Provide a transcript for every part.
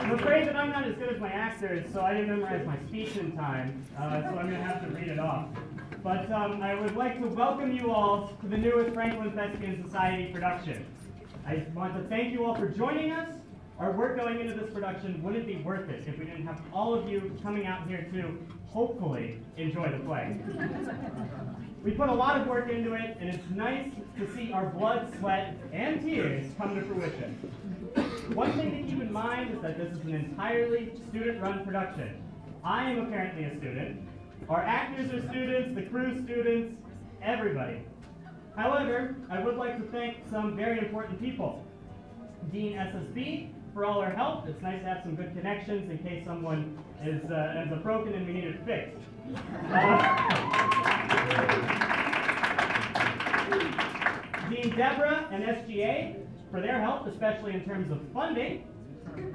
I'm afraid that I'm not as good as my actors, so I didn't memorize my speech in time, so I'm going to have to read it off. But I would like to welcome you all to the newest Franklin Thespian Society production. I want to thank you all for joining us. Our work going into this production wouldn't be worth it if we didn't have all of you coming out here to hopefully enjoy the play. We put a lot of work into it, and it's nice to see our blood, sweat, and tears come to fruition. One thing to keep in mind is that this is an entirely student-run production. I am apparently a student. Our actors are students, the crew students, everybody. However, I would like to thank some very important people. Dean SSB for all her help. It's nice to have some good connections in case someone is broken and we need it fixed. Dean Deborah and SGA for their help, especially in terms of funding.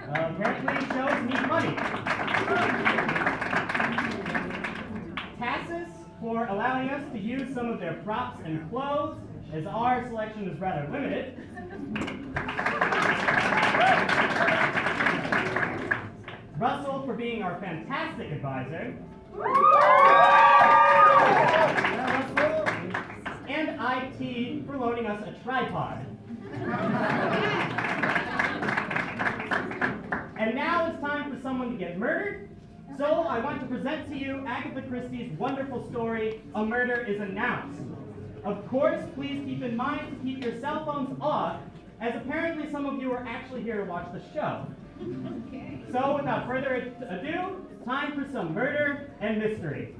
Apparently shows need money. Tassus for allowing us to use some of their props and clothes, as our selection is rather limited. Russell for being our fantastic advisor. And IT for loaning us a tripod. And now it's time for someone to get murdered. So I want to present to you Agatha Christie's wonderful story, A Murder is Announced. Of course, please keep in mind to keep your cell phones off, as apparently some of you are actually here to watch the show. So without further ado, time for some murder and mystery.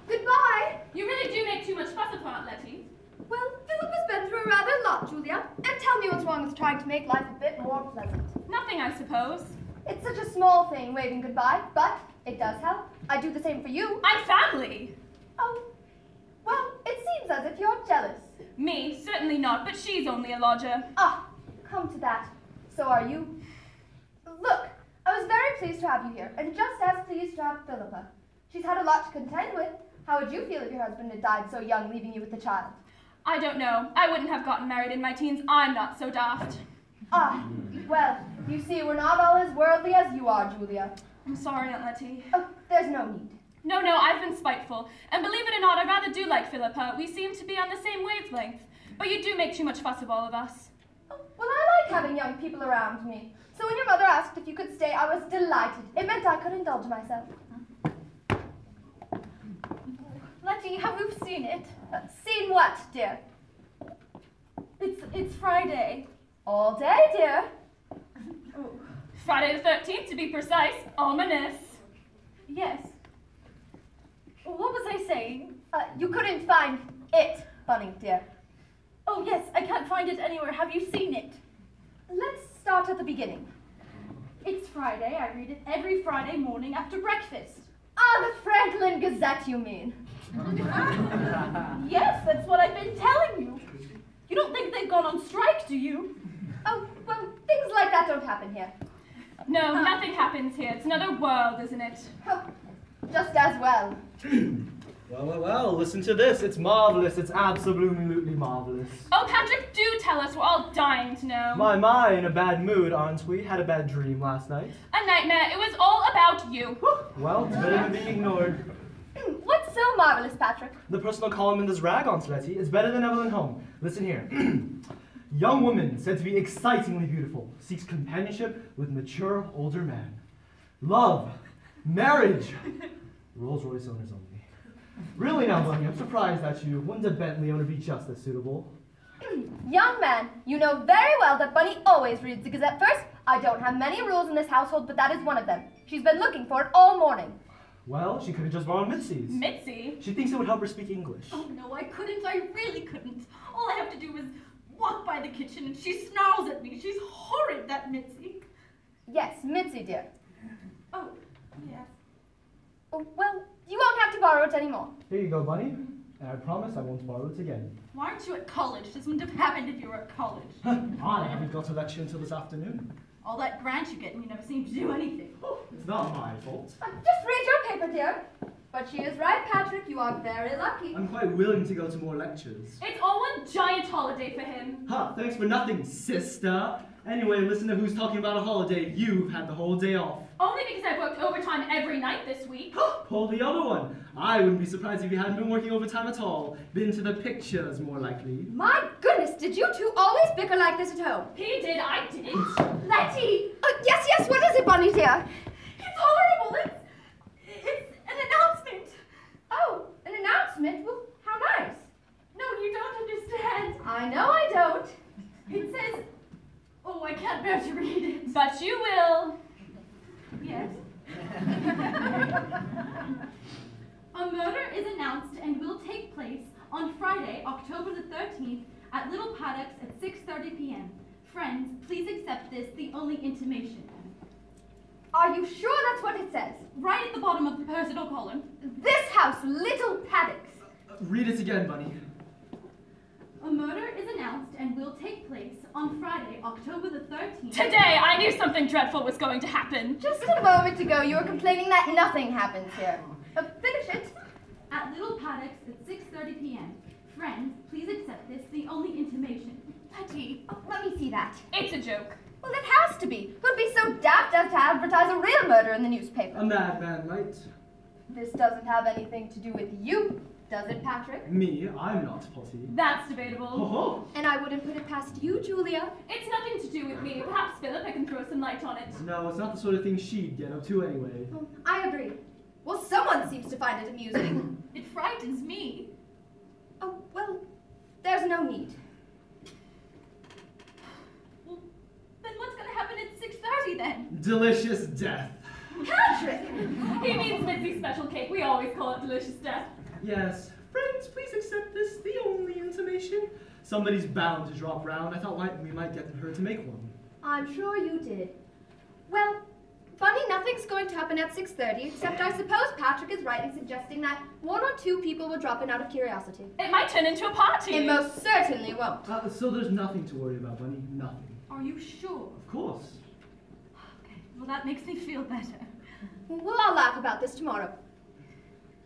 Goodbye! You really do make too much fuss upon Aunt Letty. Well, Philip has been through a rather lot, Julia. And tell me what's wrong with trying to make life a bit more pleasant. Nothing, I suppose. It's such a small thing, waving goodbye, but it does help. I do the same for you. I'm family. Oh, well, it seems as if you're jealous. Me? Certainly not, but she's only a lodger. Ah, come to that. So are you. Look, I was very pleased to have you here, and just as pleased to have Philippa. She's had a lot to contend with. How would you feel if your husband had died so young, leaving you with the child? I don't know. I wouldn't have gotten married in my teens. I'm not so daft. Ah, well, you see, we're not all as worldly as you are, Julia. I'm sorry, Aunt Letty. Oh, there's no need. No, I've been spiteful. And believe it or not, I rather do like Philippa. We seem to be on the same wavelength. But you do make too much fuss of all of us. Oh, well, I like having young people around me. So when your mother asked if you could stay, I was delighted. It meant I could indulge myself. Letty, have you seen it? Seen what, dear? It's Friday. All day, dear. Oh, Friday the 13th, to be precise. Ominous. yes. What was I saying? You couldn't find it, Bunny, dear. Oh, yes, I can't find it anywhere. Have you seen it? Let's start at the beginning. It's Friday. I read it every Friday morning after breakfast. Ah, the Franklin Gazette, you mean? Yes, that's what I've been telling you. You don't think they've gone on strike, do you? Oh, well, things like that don't happen here. No, nothing happens here. It's another world, isn't it? Oh, just as well. Well, listen to this. It's marvelous. It's absolutely marvelous. Oh, Patrick, do tell us. We're all dying to know. My, in a bad mood, aren't we? Had a bad dream last night. A nightmare. It was all about you. Well, it's better than being ignored. What's so marvelous, Patrick? The personal column in this rag, Aunt Letty, is better than Evelyn Home. Listen here. Young woman said to be excitingly beautiful seeks companionship with mature older man. Love, marriage, Rolls-Royce owners only. Really now, Bunny, I'm surprised at you. Wouldn't a Bentley owner be just as suitable? Young man, you know very well that Bunny always reads the Gazette first. I don't have many rules in this household, but that is one of them. She's been looking for it all morning. Well, she could have just borrowed Mitzi's. Mitzi? She thinks it would help her speak English. Oh, no, I couldn't. I really couldn't. All I have to do is walk by the kitchen and she snarls at me. She's horrid, that Mitzi. Yes, Mitzi, dear. Oh, yes. Oh, well, you won't have to borrow it anymore. Here you go, Bunny. and I promise I won't borrow it again. Why aren't you at college? This wouldn't have happened if you were at college. I haven't got a lecture until this afternoon. All that grant you get and you never seem to do anything. It's not my fault. Just read your paper, dear. But she is right, Patrick. You are very lucky. I'm quite willing to go to more lectures. It's all one giant holiday for him. Ha, thanks for nothing, sister. Anyway, listen to who's talking about a holiday. You've had the whole day off. Only because I've worked overtime every night this week. Pull the other one. I wouldn't be surprised if you hadn't been working overtime at all. Been to the pictures, more likely. My goodness, did you two always bicker like this at home? He did, I didn't. Letty! Yes, what is it, Bunny dear? It's horrible. It's an announcement. Oh, an announcement? Well, how nice. No, you don't understand. I know I don't. It says, oh, I can't bear to read it. But you will. Yes. A murder is announced and will take place on Friday, October the 13th at Little Paddocks at 6:30 p.m. Friends, please accept this, the only intimation. Are you sure that's what it says? Right at the bottom of the personal column. This house, Little Paddocks. Read it again, Bunny. A murder is announced and will take place on Friday, October the 13th. Today, I knew something dreadful was going to happen. Just a moment ago, you were complaining that nothing happens here. Finish it. At Little Paddocks at 6:30 p.m. Friends, please accept this, the only intimation. Letty, let me see that. It's a joke. Well, it has to be. Who'd be so daft as to advertise a real murder in the newspaper? A madman, right? This doesn't have anything to do with you, does it, Patrick? Me, I'm not potty. That's debatable. Oh, And I wouldn't put it past you, Julia. It's nothing to do with me. Perhaps Philippa can throw some light on it. no, it's not the sort of thing she'd get up to anyway. Oh, I agree. Well, someone seems to find it amusing. It frightens me. Oh, well, there's no need. Well, then what's going to happen at 6:30 then? Delicious death. Patrick! He means Mitzi's special cake. We always call it delicious death. Yes. Friends, please accept this, the only intimation. Somebody's bound to drop round. I thought we might get her to make one. I'm sure you did. Well, Bunny, nothing's going to happen at 6:30, except I suppose Patrick is right in suggesting that one or two people will drop in out of curiosity. It might turn into a party. It most certainly won't. So there's nothing to worry about, Bunny. Nothing. Are you sure? Of course. Okay, well that makes me feel better. We'll all laugh about this tomorrow.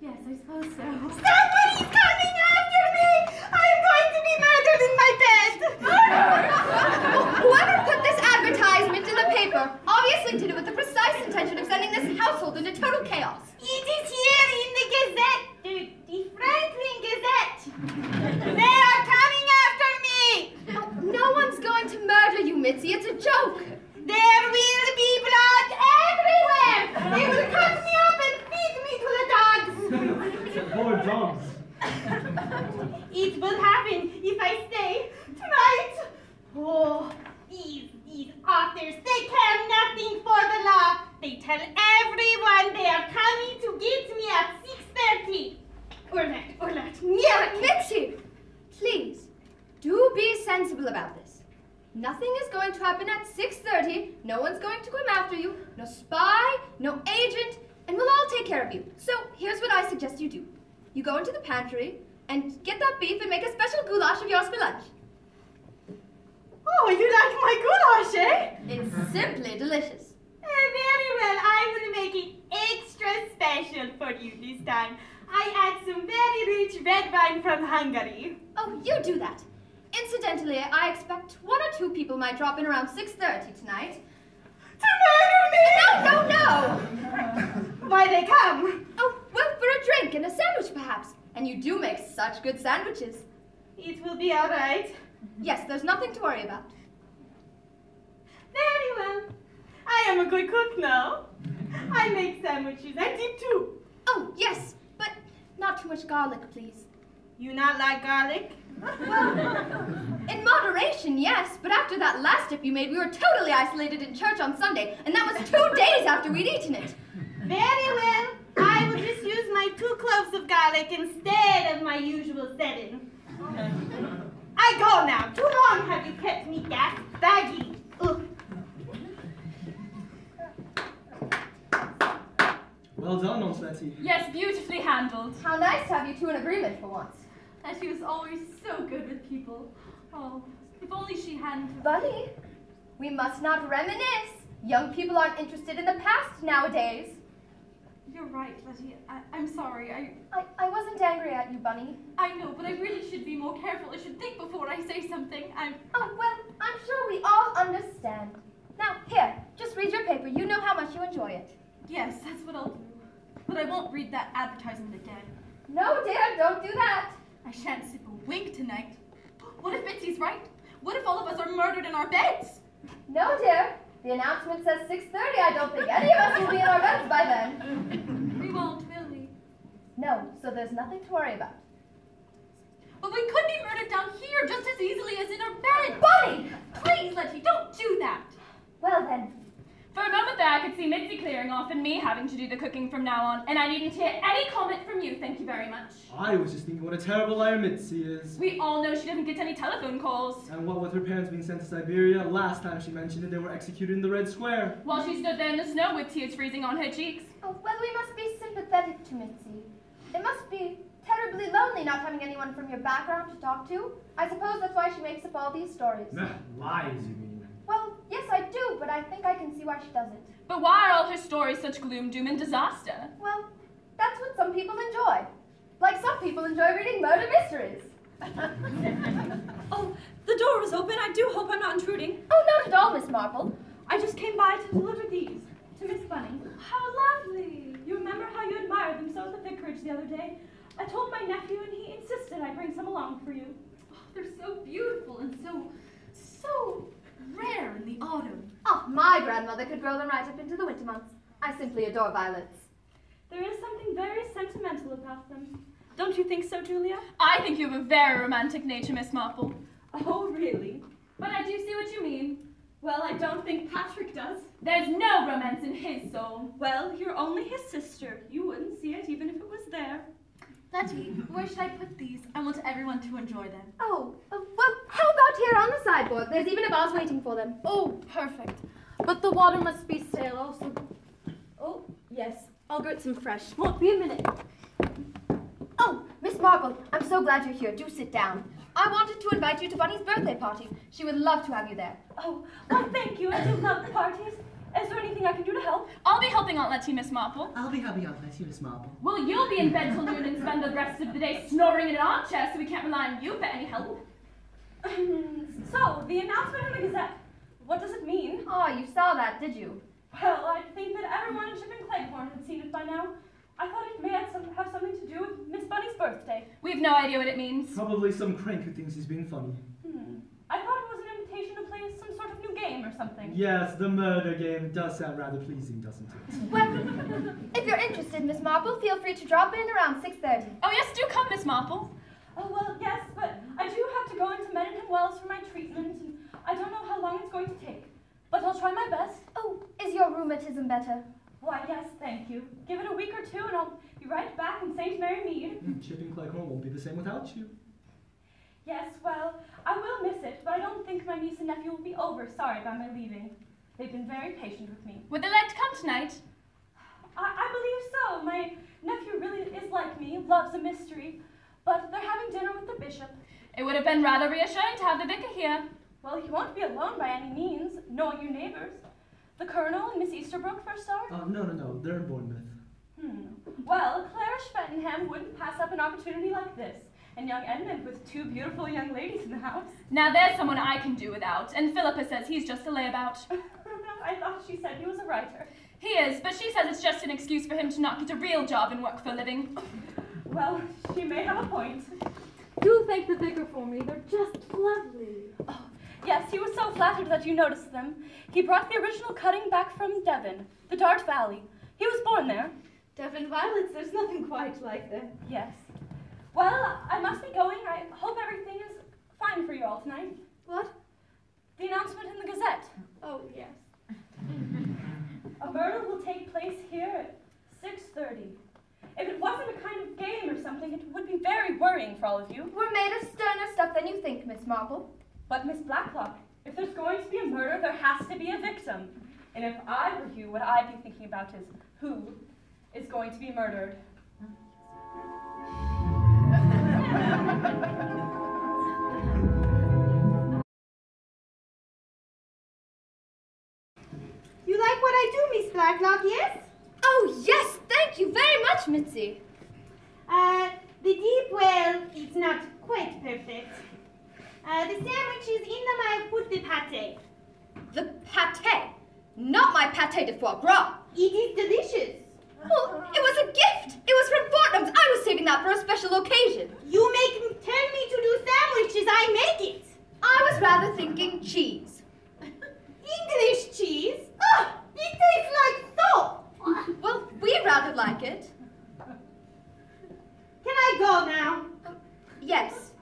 Yes, I suppose so. Somebody's coming after me! I'm going to be murdered in my bed! Whoever put this advertisement in the paper obviously did it with the precise intention of sending this household into total chaos. It is here in the Gazette, the Franklin Gazette. They are coming after me. Oh, no one's going to murder you, Mitzi. It's a joke. There will be blood everywhere. They will cut me up and feed me to the dogs. Poor dogs. It will happen if I stay tonight. Oh, these authors, they care nothing for the law. They tell everyone they are coming to get me at 6:30. Or not near. Mitzi, please, do be sensible about this. Nothing is going to happen at 6:30. No one's going to come after you. No spy, no agent, and we'll all take care of you. So here's what I suggest you do. You go into the pantry and get that beef and make a special goulash of yours for lunch. Oh, you like my goulash, eh? It's simply delicious. Very well. I will make it extra special for you this time. I add some very rich red wine from Hungary. Oh, you do that. Incidentally, I expect one or two people might drop in around 6:30 tonight. To murder me? No! Why they come? Oh, well, for a drink and a sandwich, perhaps. And you do make such good sandwiches. It will be all right. Yes, there's nothing to worry about. Very well. I am a good cook now. I make sandwiches. I dip too. Oh, yes, but not too much garlic, please. You not like garlic? In moderation, yes, but after that last dip you made, we were totally isolated in church on Sunday, and that was 2 days after we'd eaten it. Very well. I will just use my 2 cloves of garlic instead of my usual 7. I go now. Too long have you kept me gas baggy. Ugh. Well done, Aunt Letty. Yes, beautifully handled. How nice to have you two in agreement for once. And she was always so good with people. Oh, if only she hadn't. Bunny, we must not reminisce. Young people aren't interested in the past nowadays. You're right, Letty. I'm sorry. I wasn't angry at you, Bunny. I know, but I really should be more careful. I should think before I say something. Oh, well, I'm sure we all understand. Now, here, just read your paper. You know how much you enjoy it. Yes, that's what I'll do. But I won't read that advertisement again. No, dear, don't do that. I shan't sip a wink tonight. What if Mitzi's right? What if all of us are murdered in our beds? No, dear. The announcement says 6:30. I don't think any of us will be in our beds by then. We won't, will we? No, so there's nothing to worry about. But we could be murdered down here just as easily as in our bed. Bunny! Please, Letty, don't do that. Well, then. For a moment there, I could see Mitzi clearing off and me having to do the cooking from now on, and I needn't hear any comment from you, thank you very much. I was just thinking what a terrible liar Mitzi is. We all know she doesn't get any telephone calls. And what with her parents being sent to Siberia, last time she mentioned it, they were executed in the Red Square. While she stood there in the snow with tears freezing on her cheeks. Oh, well, we must be sympathetic to Mitzi. It must be terribly lonely not having anyone from your background to talk to. I suppose that's why she makes up all these stories. Lies, you mean? Well, yes, I do, but I think I can see why she does it. But why are all her stories such gloom, doom, and disaster? Well, that's what some people enjoy. Like some people enjoy reading murder mysteries. Oh, the door was open. I do hope I'm not intruding. Oh, not at all, Miss Marple. I just came by to deliver these to Miss Bunny. How lovely! You remember how you admired them so at the vicarage the other day? I told my nephew and he insisted I bring some along for you. Oh, they're so beautiful and so rare in the autumn. Oh, my grandmother could grow them right up into the winter months. I simply adore violets. There is something very sentimental about them. Don't you think so, Julia? I think you have a very romantic nature, Miss Marple. Oh, really? But I do see what you mean. Well, I don't think Patrick does. There's no romance in his soul. Well, you're only his sister. You wouldn't see it even if it was there. Letty, where should I put these? I want everyone to enjoy them. Oh, well, how about here on the sideboard? There's even a vase waiting for them. Oh, perfect. But the water must be stale also. Oh, yes. I'll get some fresh. Won't be a minute. Oh, Miss Marple, I'm so glad you're here. Do sit down. I wanted to invite you to Bunny's birthday party. She would love to have you there. Oh, why, thank you. I do love parties. Is there anything I can do to help? I'll be helping Aunt Letty, Miss Marple. I'll be happy Aunt Letty, Miss Marple. Well, you'll be in bed till noon and spend the rest of the day snoring in an armchair, so we can't rely on you for any help. So, the announcement in the Gazette. What does it mean? Oh, you saw that, did you? Well, I think that everyone in Shipping Cleghorn had seen it by now. I thought it may have something to do with Miss Bunny's birthday. We've no idea what it means. Probably some crank who thinks he's being funny. I thought it was an invitation to play some sort of new game or something. Yes, the murder game does sound rather pleasing, doesn't it? Well, if you're interested, Miss Marple, feel free to drop in around 6:30. Oh yes, do come, Miss Marple. Oh, well, yes, but I do have to go into Mendon Wells for my treatment, and I don't know how long it's going to take. But I'll try my best. Oh, is your rheumatism better? Why, yes, thank you. Give it a week or two, and I'll be right back in St. Mary Mead. Shipping Cleghorn won't be the same without you. Yes, well, I will miss it, but I don't think my niece and nephew will be over sorry by my leaving. They've been very patient with me. Would they like to come tonight? I believe so. My nephew really is like me, loves a mystery, but they're having dinner with the bishop. It would have been rather reassuring to have the vicar here. Well, you won't be alone by any means, knowing your neighbors. The Colonel and Miss Easterbrook for a start? No, they're in Bournemouth. Well, Clarish Fettenham wouldn't pass up an opportunity like this. And young Edmund with two beautiful young ladies in the house. Now there's someone I can do without, and Philippa says he's just a layabout. I thought she said he was a writer. He is, but she says it's just an excuse for him to not get a real job and work for a living. Well, she may have a point. Do thank the vicar for me. They're just lovely. Oh, yes, he was so flattered that you noticed them. He brought the original cutting back from Devon, the Dart Valley. He was born there. Devon violets, there's nothing quite like them. Yes. Well, I must be going. I hope everything is fine for you all tonight. What? The announcement in the Gazette. Oh, yes. A murder will take place here at 6:30. If it wasn't a kind of game or something, it would be very worrying for all of you. We're made of sterner stuff than you think, Miss Marple. But Miss Blacklock, if there's going to be a murder, there has to be a victim. And if I were you, what I'd be thinking about is who is going to be murdered. You like what I do, Miss Blacklock, yes? Oh, yes, thank you very much, Mitzi. The deep well, it's not quite perfect. The sandwiches, in them I have put the pate. The pate, not my pate de foie gras. It is delicious. Well, it was a gift. It was from Fortnum's. I was saving that for a special occasion. You tell me to do sandwiches, I make it. I was rather thinking cheese. English cheese? Ah, it tastes like soap. Well, we rather like it. Can I go now? Yes.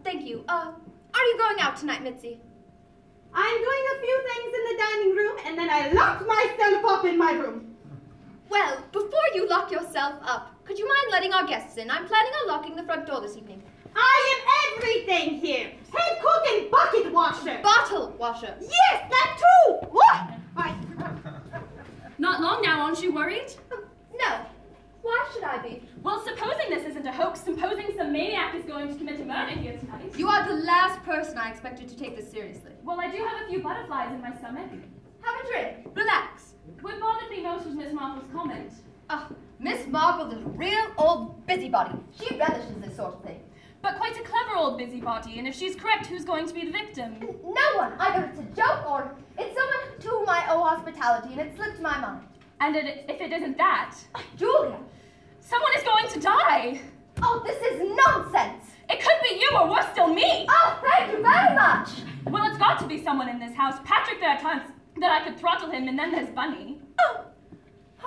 Thank you. Are you going out tonight, Mitzi? I'm doing a few things in the dining room, and then I lock myself up in my room. Well, before you lock yourself up, could you mind letting our guests in? I'm planning on locking the front door this evening. I am everything here. Head cook and bucket washer. Bottle washer. Yes, that too. What? Not long now, aren't you worried? No. Why should I be? Well, supposing this isn't a hoax, supposing some maniac is going to commit a murder here tonight. You are the last person I expected to take this seriously. Well, I do have a few butterflies in my stomach. Have a drink. Relax. What bothered me most was Miss Marple's comment. Miss Marple is a real old busybody. She relishes this sort of thing. But quite a clever old busybody, and if she's correct, who's going to be the victim? No one. Either it's a joke or it's someone to whom I owe hospitality, and it slipped my mind. And if it isn't that, Julia. someone is going to die. Oh, this is nonsense. It could be you, or worse still, me. Oh, thank you very much. Well, it's got to be someone in this house. Patrick, there are times that I could throttle him, and then there's Bunny.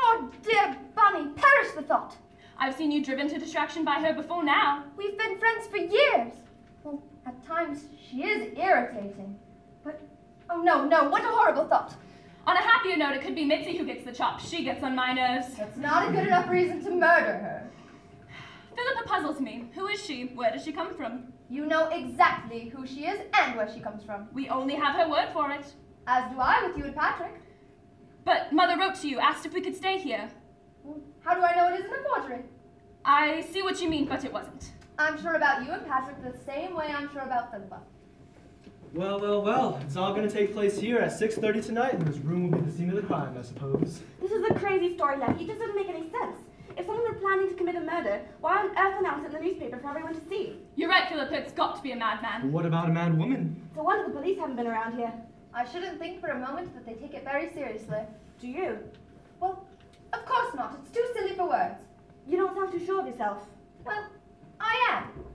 Oh, dear Bunny, perish the thought. I've seen you driven to distraction by her before now. We've been friends for years. Well, at times she is irritating. But, oh no, what a horrible thought. On a happier note, it could be Mitzi who gets the chop. She gets on my nerves. That's not a good enough reason to murder her. Philippa puzzles me. Who is she? Where does she come from? You know exactly who she is and where she comes from. We only have her word for it. As do I with you and Patrick. But Mother wrote to you, asked if we could stay here. Well, how do I know it isn't a forgery? I see what you mean, but it wasn't. I'm sure about you and Patrick the same way I'm sure about Philippa. Well, it's all gonna take place here at 6:30 tonight, and this room will be the scene of the crime, I suppose. This is a crazy story, Lucky. It doesn't make any sense. If someone were planning to commit a murder, why on earth announce it in the newspaper for everyone to see? You're right, Philippa, it's got to be a madman. What about a mad woman? No wonder the police haven't been around here. I shouldn't think for a moment that they take it very seriously. Do you? Well, of course not. It's too silly for words. You don't sound too sure of yourself. Well, I am.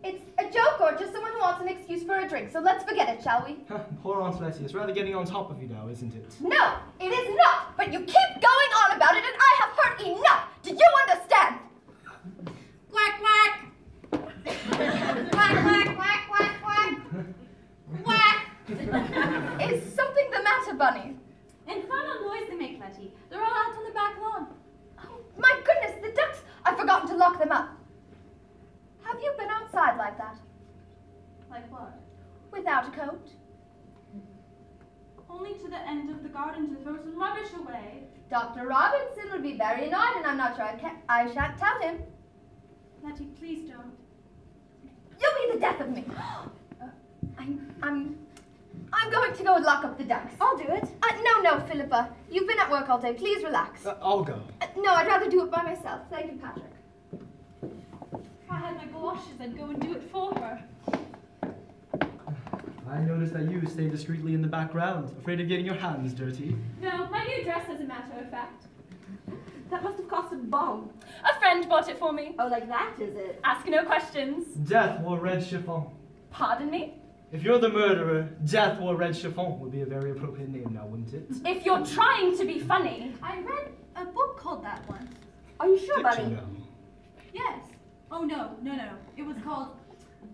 It's a joke or just someone who wants an excuse for a drink, so let's forget it, shall we? Poor Aunt Letty, it's rather getting on top of you now, isn't it? No, it is not, but you keep going on about it and I have heard enough. Do you understand? Quack, quack. Quack, quack, quack, quack, quack. Quack. Is something the matter, Bunny? Infernal noise they make, Letty. They're all out on the back lawn. Oh, my goodness, the ducks! I've forgotten to lock them up. Have you been outside like that? Like what? Without a coat? Only to the end of the garden to throw some rubbish away. Dr. Robinson would be very annoyed, and I'm not sure I shan't tell him. Letty, please don't. You'll be the death of me. I'm going to go and lock up the ducks. I'll do it. No, Philippa. You've been at work all day. Please relax. I'll go. No, I'd rather do it by myself. Thank you, Patrick. If I had my galoshes, I'd go and do it for her. I noticed that you stayed discreetly in the background, afraid of getting your hands dirty. No, my new dress as a matter of fact. That must have cost a bomb. A friend bought it for me. Oh, like that, is it? Ask no questions. Death wore red chiffon. Pardon me? If you're the murderer, Death wore red chiffon would be a very appropriate name now, wouldn't it? If you're trying to be funny. I read a book called that once. Are you sure, Did Bunny? you know? Yes. Oh, no. It was called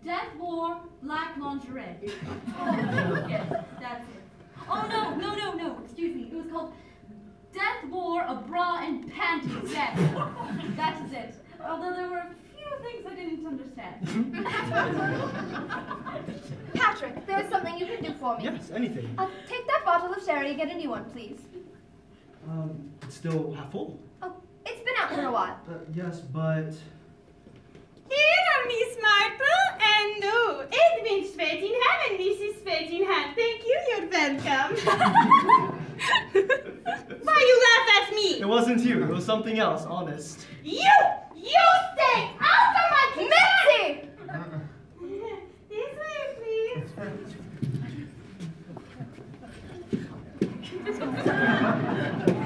Death Wore Black Lingerie. Yes, that's it. Oh, no. Excuse me. It was called Death Wore a Bra and Panties. Yes, that is it. Although there were a few things I didn't understand. Patrick, there is something you can do for me. Yes, anything. Take that bottle of sherry and get a new one, please. It's still half full. Oh, it's been out for a while. Yes, but... Here, Miss Marple, and oh, Edmund Schwettingham and Mrs. Schwettingham. Thank you, you're welcome. Why you laugh at me? It wasn't you, it was something else, honest. You stay out of my Mitzi! This way, please. Oh,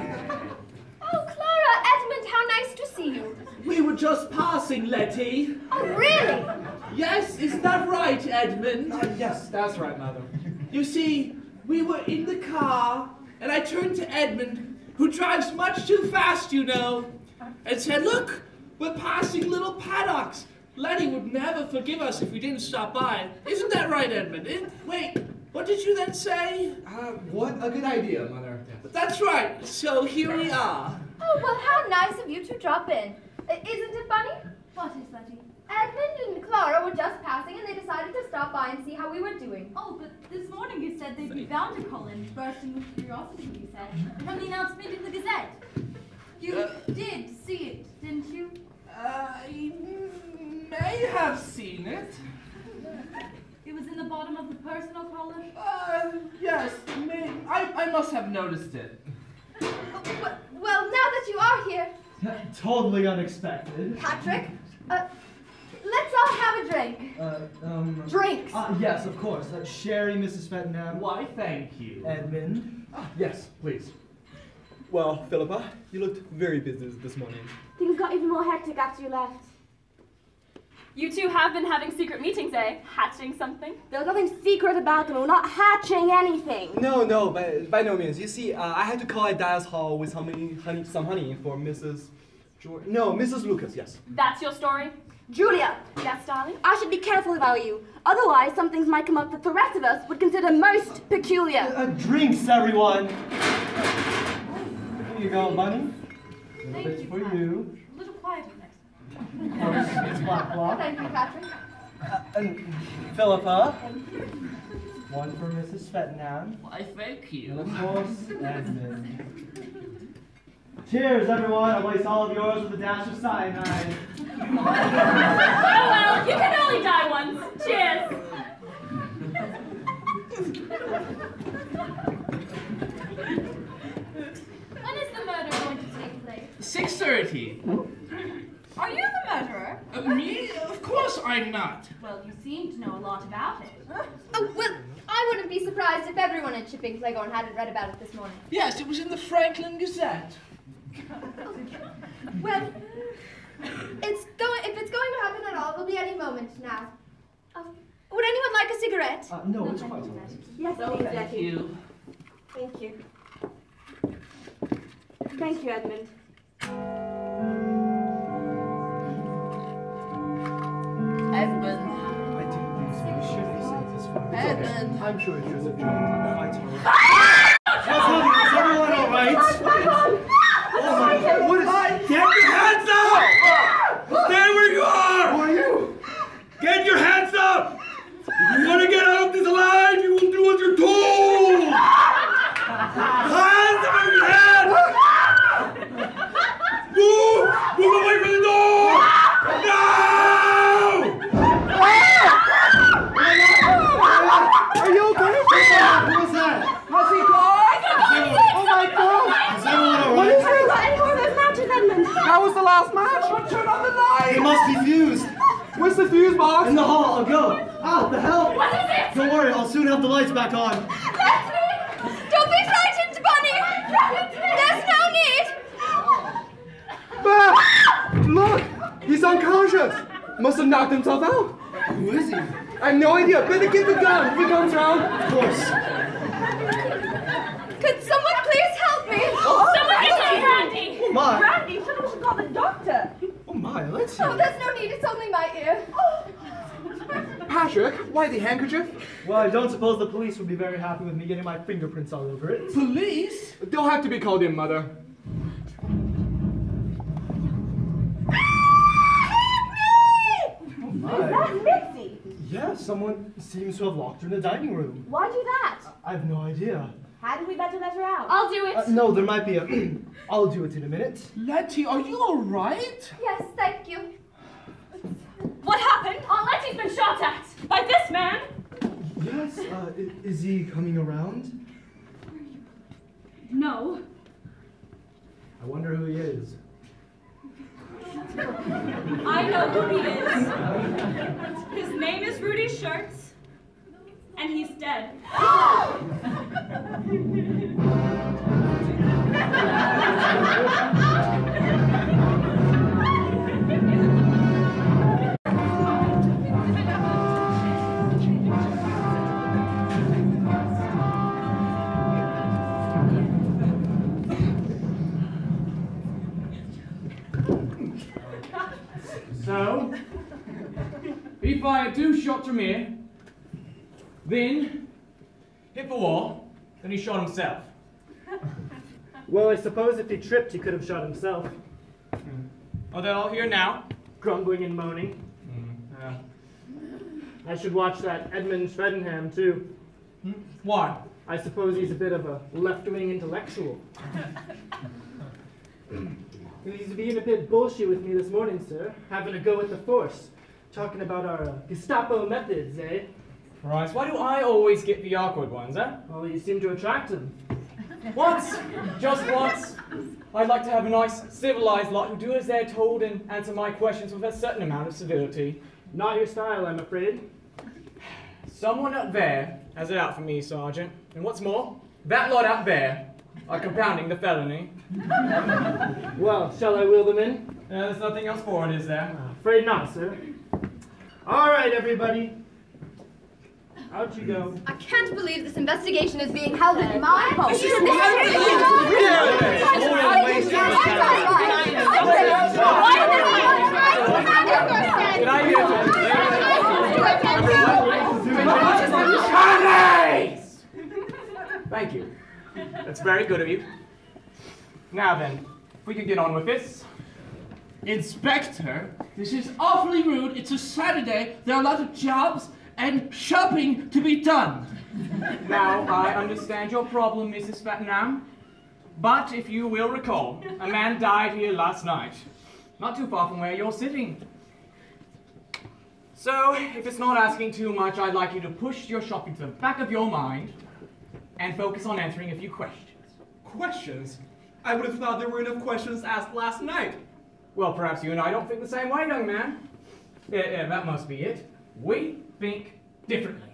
Clara, Edmund, how nice to see you. We were just passing, Letty. Oh, really? Yes, isn't that right, Edmund? Yes, that's right, Mother. You see, we were in the car, and I turned to Edmund, who drives much too fast, you know, and said, look, we're passing Little Paddocks. Letty would never forgive us if we didn't stop by. Isn't that right, Edmund? Wait, what did you then say? What a good idea, Mother. That's right, so here we are. Oh, well, how nice of you to drop in. Isn't it funny? What is Letty? Edmund and Clara were just passing and they decided to stop by and see how we were doing. Oh, but this morning you said they'd be bound to call in, bursting with curiosity, you said, from the announcement in the Gazette. You did see it, didn't you? I may have seen it. It was in the bottom of the personal column. Yes, I must have noticed it. Well, now that you are here, Totally unexpected. Patrick, let's all have a drink. Drinks. Yes, of course. Sherry, Mrs. Fettenham. Why, thank you. Edmund. Yes, please. Well, Philippa, you looked very busy this morning. Things got even more hectic after you left. You two have been having secret meetings, eh? Hatching something? There was nothing secret about them. We're not hatching anything. No, by no means. You see, I had to call at Dial's Hall with some honey for Mrs. Mrs. Lucas, yes. That's your story? Julia, Yes, darling? I should be careful about you. Otherwise, some things might come up that the rest of us would consider most peculiar. Drinks, everyone. Here you go, Bunny. Thank Bits you, for Pat. you. A little quieter next time. Of course, it's Black Claw. Thank you, Patrick. And Philippa. One for Mrs. Fettenham. Why, thank And you. of course, Edmund. Cheers, everyone. I'll waste all of yours with a dash of cyanide. Oh well, you can only die once. Cheers! When is the murder going to take place? 6:30. Are you the murderer? Me? Of course I'm not. Well, you seem to know a lot about it. Oh, well, I wouldn't be surprised if everyone at Shipping Playground hadn't read about it this morning. Yes, it was in the Franklin Gazette. Well, if it's going to happen at all, it'll be any moment now. Would anyone like a cigarette? No, it's quite all right. Yes, No, please, thank Letty. you. Thank you. Thank you, Edmund. Edmund. I didn't think so. We should be safe this far. Edmund. I'm sure it should have joined. I told you. Is everyone all right? Oh my God! What is? Get your hands up! Stay where you are! Who are you? Get your hands up! If you want to get out of this alive, you will do as you're told! Hands above your head! Move! Move away from the door! No! Are you okay? Who was that? How's he called? Oh my God! Is everyone all right? Have you got any more of those matches, Edmund? That was the last match. Someone turn on the light. It must be fused. Where's the fuse box? In the hall. I'll go. Ah, the hell! What is it? Don't worry. I'll soon have the lights back on. Let me! Don't be frightened, Bunny! There's no need! Ah, look, he's unconscious. Must have knocked himself out. Who is he? I have no idea. Better get the gun if he comes around. Of course. Could someone please help me? Someone get some brandy! Oh my. Brandy, someone should call the doctor. Oh my. Let's see. Oh, there's no need. It's only my ear. Patrick, why the handkerchief? Well, I don't suppose the police would be very happy with me getting my fingerprints all over it. Police? They'll have to be called in, Mother. Oh Is my. that Mitzi? Yeah, someone seems to have locked her in the dining room. Why do that? I have no idea. Hadn't we better let her out? I'll do it. No, there might be a. I'll do it in a minute. Letty, are you all right? Yes, thank you. What happened? been shot at by this man. Yes, is he coming around? No. I wonder who he is. I know who he is. His name is Rudy Shirts, and he's dead. So, he fired 2 shots from here, then hit the wall, then he shot himself. Well, I suppose if he tripped, he could have shot himself. Are they all here now? Grumbling and moaning. I should watch that Edmund Shredenham, too. Why? I suppose he's a bit of a left-wing intellectual. He's being a bit bullshit with me this morning, sir. Having a go at the force. Talking about our Gestapo methods, eh? Right, why do I always get the awkward ones, eh? Well, you seem to attract him. Once, just once, I'd like to have a nice, civilized lot who do as they're told and answer my questions with a certain amount of civility. Not your style, I'm afraid. Someone up there has it out for me, Sergeant. And what's more, that lot out there are compounding the felony. Well, shall I wheel them in? There's nothing else for it, is there? Afraid not, sir. All right, everybody. Out you go. I can't believe this investigation is being held in my home. Thank you. That's very good of you. Now then, if we could get on with this. Inspector, this is awfully rude. It's a Saturday. There are a lot of jobs and shopping to be done. Now, I understand your problem, Mrs. Fattenham. But if you will recall, a man died here last night. Not too far from where you're sitting. So, if it's not asking too much, I'd like you to push your shopping to the back of your mind and focus on answering a few questions. Questions? I would have thought there were enough questions asked last night. Well, perhaps you and I don't think the same way, young man. That must be it. We think differently.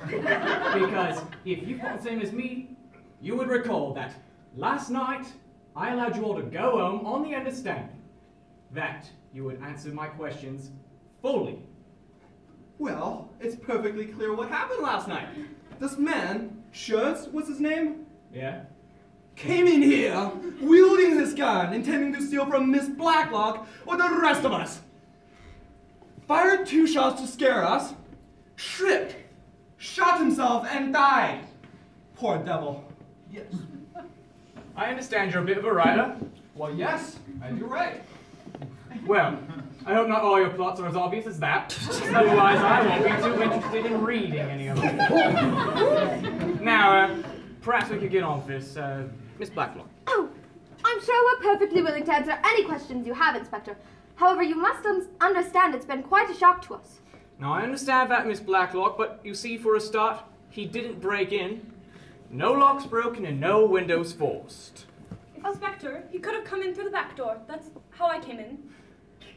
Because if you thought the same as me, you would recall that last night I allowed you all to go home on the understanding that you would answer my questions fully. Well, it's perfectly clear what happened last night. This man, Schurz, what's his name? Yeah? Came in here, wielding his gun, intending to steal from Miss Blacklock or the rest of us. Fired 2 shots to scare us, tripped, shot himself, and died. Poor devil. Yes. I understand you're a bit of a writer. Well, yes, I do write. Well, I hope not all your plots are as obvious as that. Otherwise, I won't be too interested in reading any of them. Now, perhaps we could get on with this. Miss Blacklock. Oh, I'm sure we're perfectly willing to answer any questions you have, Inspector. However, you must understand it's been quite a shock to us. Now, I understand that, Miss Blacklock, but you see, for a start, he didn't break in. No locks broken and no windows forced. Inspector, he could have come in through the back door. That's how I came in.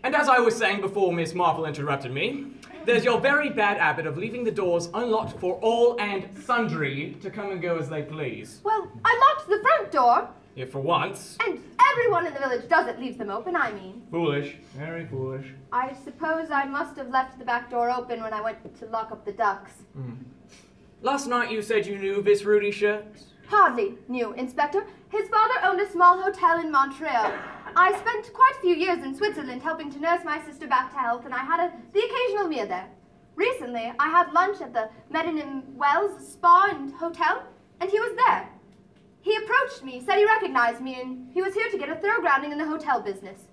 And as I was saying before Miss Marple interrupted me, there's your very bad habit of leaving the doors unlocked for all and sundry to come and go as they please. Well, I locked the front door. If for once. And everyone in the village does it, leaves them open, I mean. Foolish. Very foolish. I suppose I must have left the back door open when I went to lock up the ducks. Last night you said you knew this Rudy Shirts? Hardly knew, Inspector. His father owned a small hotel in Montreal. I spent quite a few years in Switzerland helping to nurse my sister back to health, and I had the occasional meal there. Recently, I had lunch at the Medinham Wells Spa and Hotel, and he was there. He approached me, said he recognized me, and he was here to get a thorough grounding in the hotel business.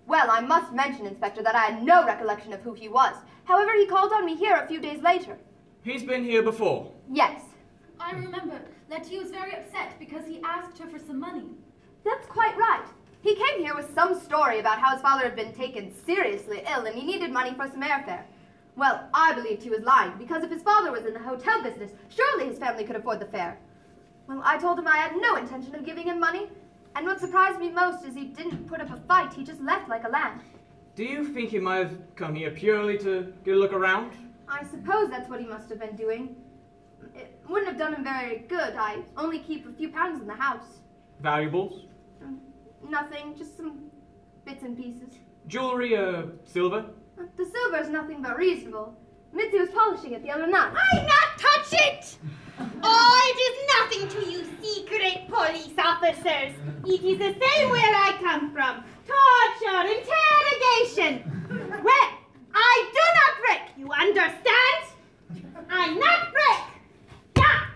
Well, I must mention, Inspector, that I had no recollection of who he was. However, he called on me here a few days later. He's been here before? Yes. I remember that he was very upset because he asked her for some money. That's quite right. He came here with some story about how his father had been taken seriously ill and he needed money for some airfare. Well, I believed he was lying, because if his father was in the hotel business, surely his family could afford the fare. Well, I told him I had no intention of giving him money, and what surprised me most is he didn't put up a fight, he just left like a lamb. Do you think he might have come here purely to get a look around? I suppose that's what he must have been doing. It wouldn't have done him very good. I only keep a few pounds in the house. Valuables? Nothing, just some bits and pieces. Jewelry, silver? The silver is nothing but reasonable. Mitzi was polishing it the other night. I not touch it! Oh, it is nothing to you secret police officers. It is the same where I come from. Torture, interrogation. Well, I do not break, you understand? I not break. Yeah.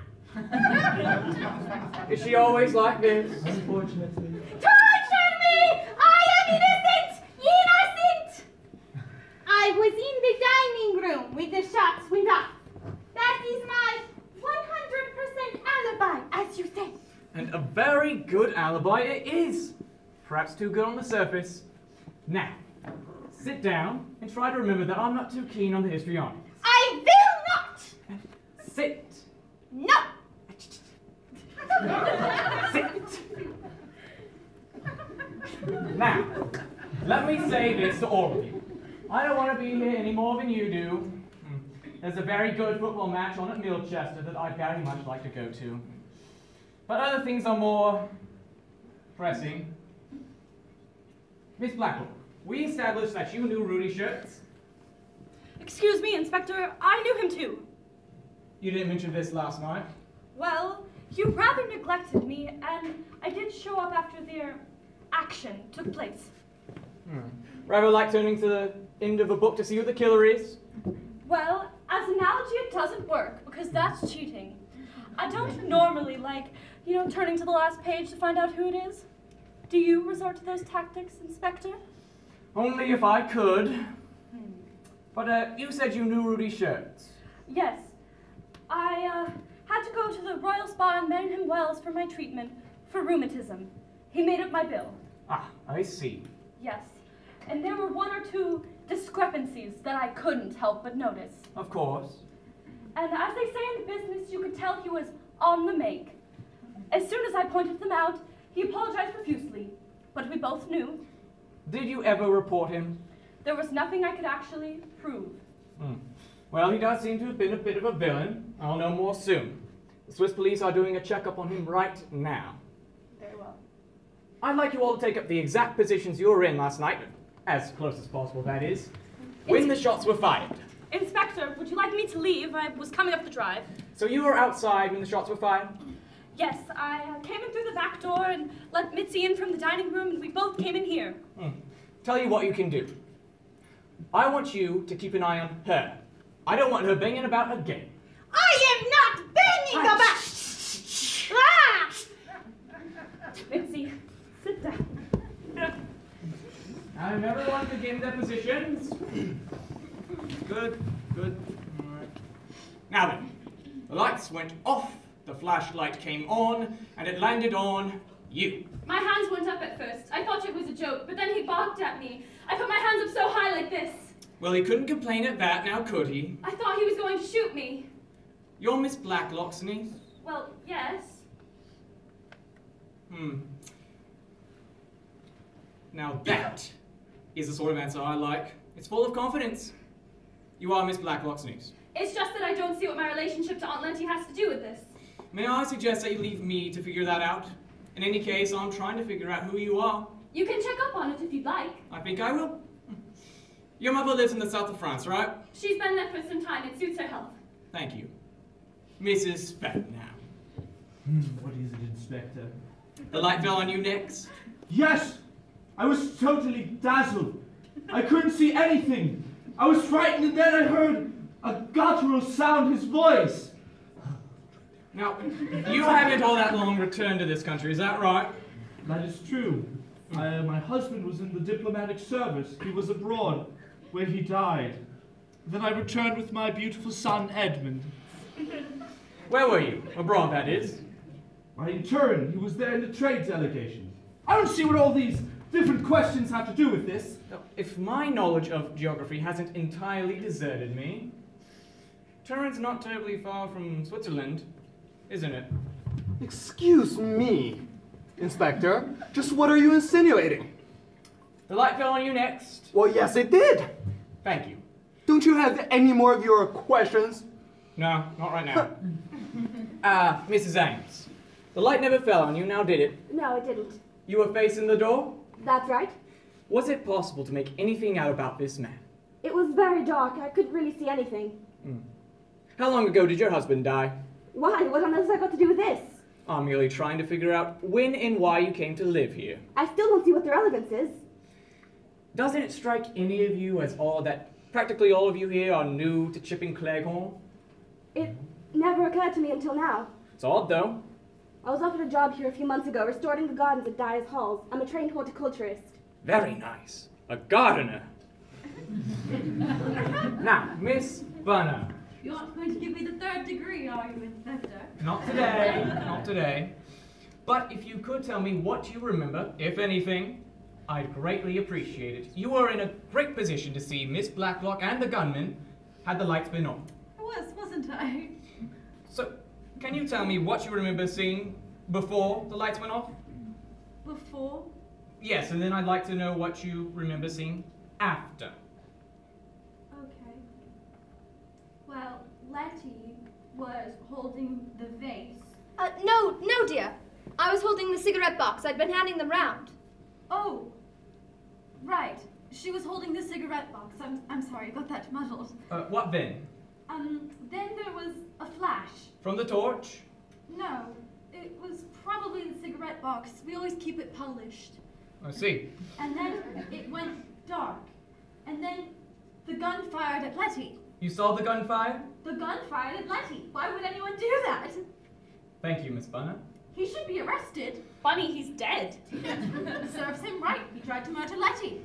Is she always like this? Unfortunately. Torture me! I am innocent! Innocent! I was in the dining room with the shots went off. That is my 100% alibi, as you say. And a very good alibi it is. Perhaps too good on the surface. Now, sit down and try to remember that I'm not too keen on the history on it. I will not! Sit. No! Sit. Now, let me say this to all of you. I don't want to be here any more than you do. There's a very good football match on at Milchester that I'd very much like to go to. But other things are more pressing. Miss Blackwell, we established that you knew Rudy Schurz. Excuse me, Inspector, I knew him too. You didn't mention this last night. Well, you rather neglected me, and I did show up after their action took place. Rather like turning to the end of a book to see who the killer is? Well, as an analogy, it doesn't work, because that's cheating. I don't normally like, turning to the last page to find out who it is. Do you resort to those tactics, Inspector? Only if I could. But you said you knew Rudy Schurz. Yes. I had to go to the Royal Spa in Manningham Wells for my treatment for rheumatism. He made up my bill. Ah, I see. Yes. And there were one or two discrepancies that I couldn't help but notice. Of course. And as they say in the business, you could tell he was on the make. As soon as I pointed them out, he apologized profusely, but we both knew. Did you ever report him? There was nothing I could actually prove. Well, he does seem to have been a bit of a villain. I'll know more soon. The Swiss police are doing a checkup on him right now. Very well. I'd like you all to take up the exact positions you were in last night, as close as possible, that is, when the shots were fired. Inspector, would you like me to leave? I was coming up the drive. So you were outside when the shots were fired? Yes, I came in through the back door and let Mitzi in from the dining room, and we both came in here. Tell you what you can do. I want you to keep an eye on her. I don't want her banging about again. I am not banging about! Mitzi, sit down. And everyone begin their positions. Good, good. All right. Now then, the lights went off, the flashlight came on, and it landed on you. My hands went up at first. I thought it was a joke, but then he barked at me. I put my hands up so high like this. Well, he couldn't complain at that, now could he? I thought he was going to shoot me. You're Miss Blacklock's niece? Well, yes. Now that is the sort of answer I like. It's full of confidence. You are Miss Blacklock's niece. It's just that I don't see what my relationship to Aunt Letty has to do with this. May I suggest that you leave me to figure that out? In any case, I'm trying to figure out who you are. You can check up on it if you'd like. I think I will. Your mother lives in the south of France, right? She's been there for some time. It suits her health. Thank you. Mrs. Fenton now. What is it, Inspector? The light fell on you next? Yes! I was totally dazzled. I couldn't see anything. I was frightened, and then I heard a guttural sound, his voice. Now, you haven't all that long returned to this country, is that right? That is true. My husband was in the diplomatic service. He was abroad, where he died. Then I returned with my beautiful son, Edmund. Where were you? Abroad, that is. In Turin. He was there in the trade delegation. I don't see what all these different questions have to do with this. If my knowledge of geography hasn't entirely deserted me, Turin's not terribly far from Switzerland, isn't it? Excuse me, Inspector. Just what are you insinuating? The light fell on you next. Well, yes, it did. Thank you. Don't you have any more of your questions? No, not right now. Mrs. Ames, the light never fell on you, now did it? No, it didn't. You were facing the door? That's right. Was it possible to make anything out about this man? It was very dark. I couldn't really see anything. How long ago did your husband die? Why? What on earth has that got to do with this? I'm merely trying to figure out when and why you came to live here. I still don't see what the relevance is. Doesn't it strike any of you as odd that practically all of you here are new to Chipping Cleghorn? It never occurred to me until now. It's odd, though. I was offered a job here a few months ago, restoring the gardens at Dyer's Halls. I'm a trained horticulturist. Very nice. A gardener. Now, Miss Bunner. You aren't going to give me the 3rd degree, are you, Inspector? Not today, not today. But if you could tell me what you remember, if anything, I'd greatly appreciate it. You were in a great position to see Miss Blacklock and the gunman had the lights been on. I wasn't I? So, can you tell me what you remember seeing before the lights went off? Before? Yes, and then I'd like to know what you remember seeing after. Okay. Well, Letty was holding the vase. No, dear. I was holding the cigarette box. I'd been handing them round. Oh, right. She was holding the cigarette box. I'm sorry, I got that muddled. What then? Then there was a flash. From the torch? No, it was probably the cigarette box. We always keep it polished. I see. And then it went dark. And then the gun fired at Letty. You saw the gunfire? The gun fired at Letty. Why would anyone do that? Thank you, Miss Bunner. He should be arrested. Funny, he's dead. Serves him right. He tried to murder Letty.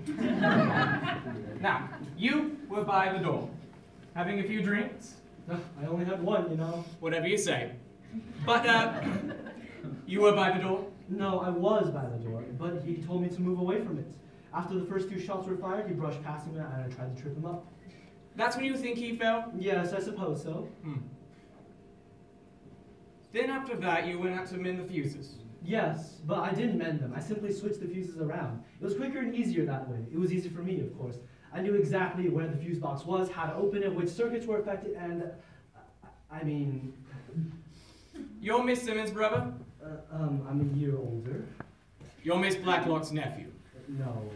Now, you were by the door, having a few drinks. I only had one, you know. Whatever you say. But, you were by the door? No, I was by the door, but he told me to move away from it. After the first 2 shots were fired, he brushed past me and I tried to trip him up. That's when you think he fell? Yes, I suppose so. Then after that, you went out to mend the fuses. Yes, but I didn't mend them. I simply switched the fuses around. It was quicker and easier that way. It was easy for me, of course. I knew exactly where the fuse box was, how to open it, which circuits were affected, and, I mean... You're Miss Simmons' brother? I'm a year older. You're Miss Blacklock's nephew? No.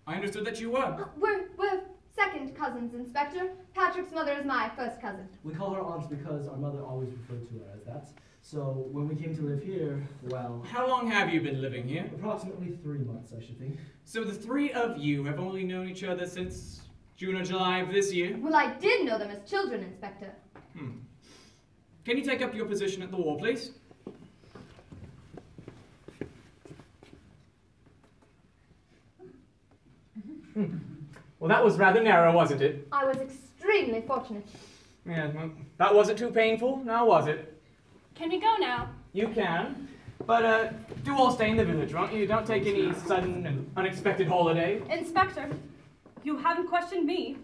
I understood that you were. We're second cousins, Inspector. Patrick's mother is my first cousin. We call her aunts because our mother always referred to her as that. So when we came to live here, well... How long have you been living here? Approximately 3 months, I should think. So the 3 of you have only known each other since June or July of this year? Well, I did know them as children, Inspector. Can you take up your position at the wall, please? Well, that was rather narrow, wasn't it? I was extremely fortunate. Yeah, well, that wasn't too painful, now was it? Can we go now? You can, but do all stay in the village, won't you? Don't take any sudden and unexpected holiday. Inspector, you haven't questioned me.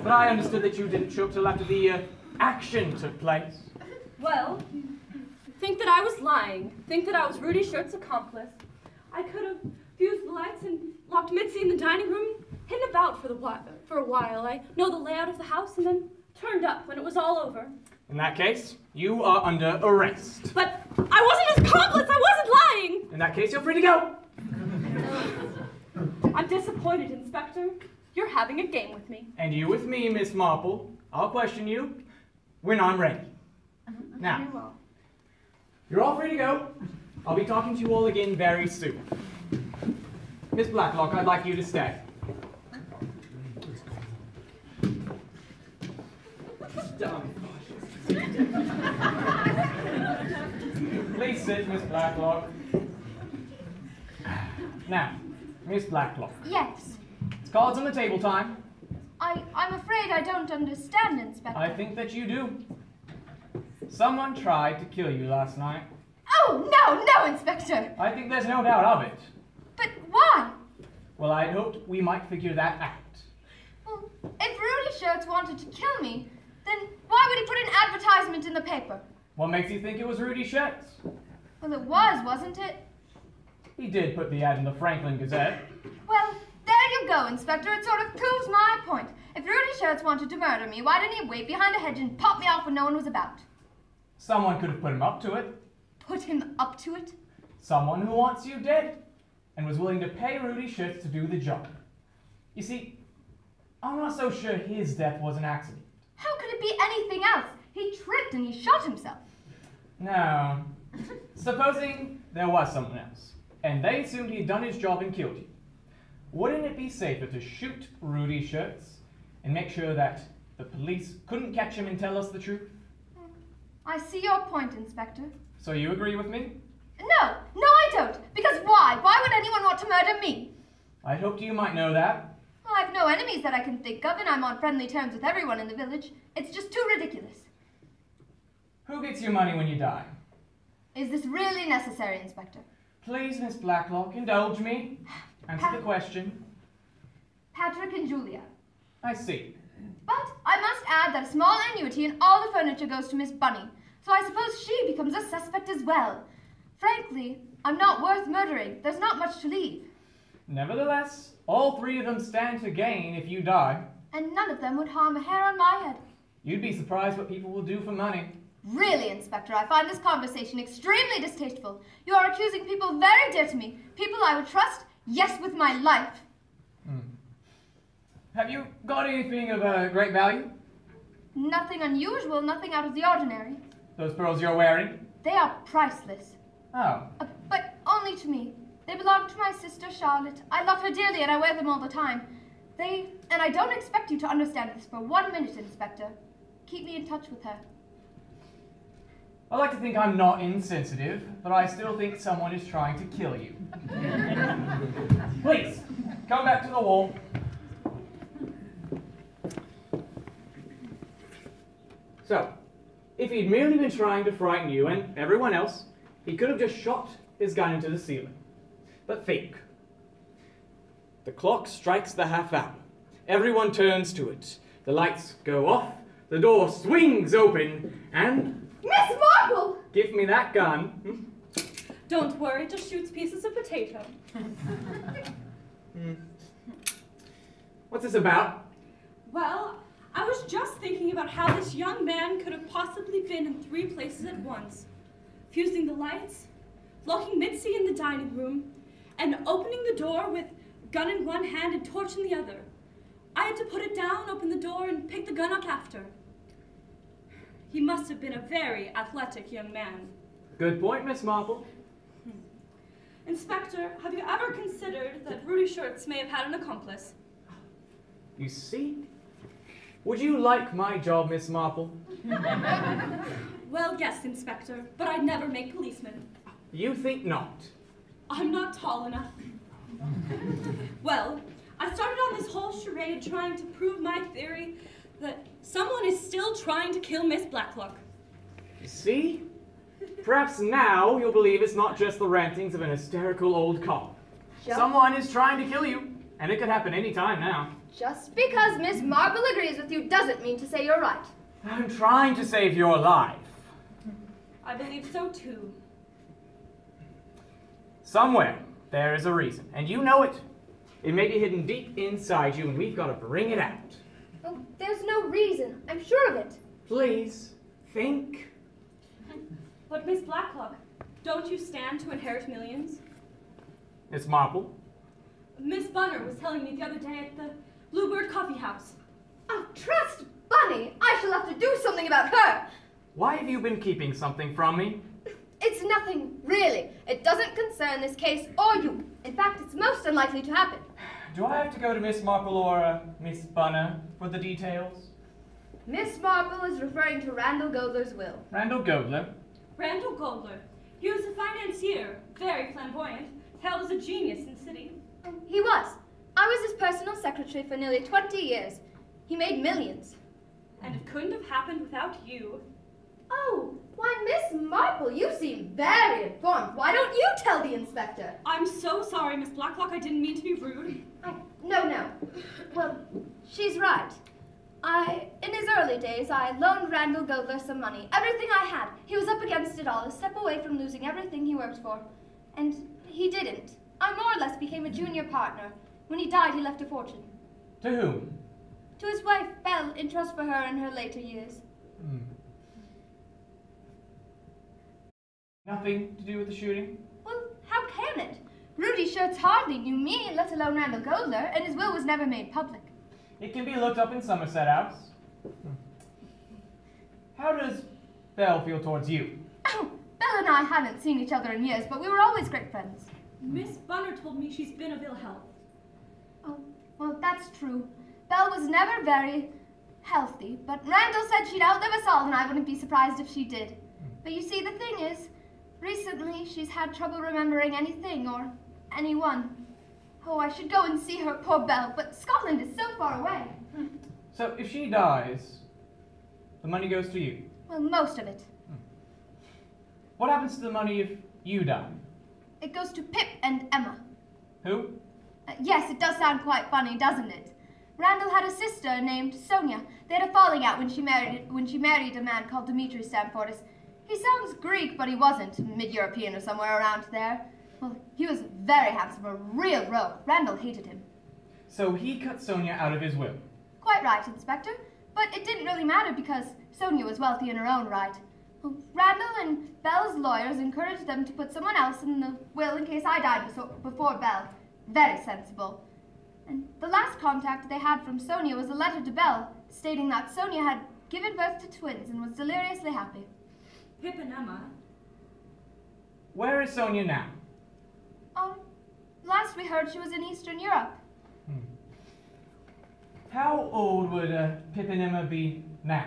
But I understood that you didn't show up till after the action took place. Well, think that I was lying. Think that I was Rudy Shirt's accomplice. I could have fused the lights and locked Mitzi in the dining room, hidden about for a while. I know the layout of the house and then turned up when it was all over. In that case, you are under arrest. But I wasn't his accomplice! I wasn't lying! In that case, you're free to go. I'm disappointed, Inspector. You're having a game with me. And you with me, Miss Marple. I'll question you when I'm ready. Now, you're all free to go. I'll be talking to you all again very soon. Miss Blacklock, I'd like you to stay. Please sit, Miss Blacklock. Now, Miss Blacklock. Yes. It's cards on the table time. I'm afraid I don't understand, Inspector. I think that you do. Someone tried to kill you last night. Oh, no, Inspector. I think there's no doubt of it. But why? Well, I hoped we might figure that out. Well, if Rudy Shirts wanted to kill me, then why would he put an advertisement in the paper? What makes you think it was Rudy Shirts? Well, it was, wasn't it? He did put the ad in the Franklin Gazette. Well, there you go, Inspector. It sort of proves my point. If Rudy Shirts wanted to murder me, why didn't he wait behind a hedge and pop me off when no one was about? Someone could have put him up to it. Put him up to it? Someone who wants you dead and was willing to pay Rudy Shirts to do the job. You see, I'm not so sure his death was an accident. How could it be anything else? He tripped and he shot himself. No. Supposing there was someone else, and they assumed he'd done his job and killed you. Wouldn't it be safer to shoot Rudy Shirts and make sure that the police couldn't catch him and tell us the truth? I see your point, Inspector. So you agree with me? No, I don't. Because why? Why would anyone want to murder me? I hoped you might know that. Well, I've no enemies that I can think of, and I'm on friendly terms with everyone in the village. It's just too ridiculous. Who gets your money when you die? Is this really necessary, Inspector? Please, Miss Blacklock, indulge me. Answer the question. Patrick and Julia. I see. But I must add that a small annuity and all the furniture goes to Miss Bunny, so I suppose she becomes a suspect as well. Frankly, I'm not worth murdering. There's not much to leave. Nevertheless, all three of them stand to gain if you die. And none of them would harm a hair on my head. You'd be surprised what people will do for money. Really, Inspector, I find this conversation extremely distasteful. You are accusing people very dear to me, people I would trust, yes, with my life. Have you got anything of great value? Nothing unusual, nothing out of the ordinary. Those pearls you're wearing? They are priceless. Oh. But only to me. They belong to my sister Charlotte. I love her dearly and I wear them all the time. And I don't expect you to understand this for 1 minute, Inspector. Keep me in touch with her. I like to think I'm not insensitive, but I still think someone is trying to kill you. Please, come back to the wall. So, if he'd merely been trying to frighten you and everyone else, he could have just shot his gun into the ceiling. But think. The clock strikes the half hour. Everyone turns to it. The lights go off, the door swings open, and... Miss Marple! Give me that gun. Don't worry, it just shoots pieces of potato. What's this about? Well, I was just thinking about how this young man could have possibly been in 3 places at once. Fusing the lights, locking Mitzi in the dining room, and opening the door with gun in one hand and torch in the other. I had to put it down, open the door, and pick the gun up after. He must have been a very athletic young man. Good point, Miss Marple. Inspector, have you ever considered that Rudy Shirts may have had an accomplice? You see? Would you like my job, Miss Marple? Well, yes, Inspector, but I'd never make policeman. You think not? I'm not tall enough. Well, I started on this whole charade trying to prove my theory that someone is still trying to kill Miss Blacklock. You see? Perhaps now you'll believe it's not just the rantings of an hysterical old cop. Someone is trying to kill you, and it could happen any time now. Just because Miss Marple agrees with you doesn't mean to say you're right. I'm trying to save your life. I believe so too. Somewhere there is a reason, and you know it. It may be hidden deep inside you, and we've got to bring it out. Oh, there's no reason. I'm sure of it. Please, think. But Miss Blacklock, don't you stand to inherit millions? Miss Marple? Miss Bunner was telling me the other day at the Bluebird Coffee House. Oh, trust Bunny! I shall have to do something about her! Why have you been keeping something from me? It's nothing, really. It doesn't concern this case or you. In fact, it's most unlikely to happen. Do I have to go to Miss Marple or Miss Bunner for the details? Miss Marple is referring to Randall Godler's will. Randall Godler? Randall Godler. He was a financier, very flamboyant, hailed as a genius in the city. He was. I was his personal secretary for nearly 20 years. He made millions. And it couldn't have happened without you. Oh, Why, Miss Marple, you seem very informed. Why don't you tell the inspector? I'm so sorry, Miss Blacklock. I didn't mean to be rude. No. Well, she's right. In his early days, I loaned Randall Godler some money. Everything I had. He was up against it all, a step away from losing everything he worked for. And he didn't. I more or less became a junior partner. When he died, he left a fortune. To whom? To his wife, Belle, in trust for her in her later years. Nothing to do with the shooting? Well, how can it? Rudy Schurz hardly knew me, let alone Randall Godler, and his will was never made public. It can be looked up in Somerset House. How does Belle feel towards you? Oh, Belle and I haven't seen each other in years, but we were always great friends. Miss Bunner told me she's been of ill health. Oh, well, that's true. Belle was never very healthy, but Randall said she'd outlive us all, and I wouldn't be surprised if she did. But you see, the thing is, recently she's had trouble remembering anything or anyone. Oh, I should go and see her, poor Belle, but Scotland is so far away. So if she dies, the money goes to you? Well, most of it. What happens to the money if you die? It goes to Pip and Emma. Who? Yes, it does sound quite funny, doesn't it? Randall had a sister named Sonia. They had a falling out when she married a man called Dimitri Stamfortis. He sounds Greek, but he wasn't. Mid-European or somewhere around there. Well, he was very handsome, a real rogue. Randall hated him. So he cut Sonia out of his will? Quite right, Inspector. But it didn't really matter because Sonia was wealthy in her own right. Well, Randall and Belle's lawyers encouraged them to put someone else in the will in case I died before Belle. Very sensible. And the last contact they had from Sonia was a letter to Belle, stating that Sonia had given birth to twins and was deliriously happy. Pip and Emma. Where is Sonia now? Last we heard she was in Eastern Europe. How old would Pip and Emma be now?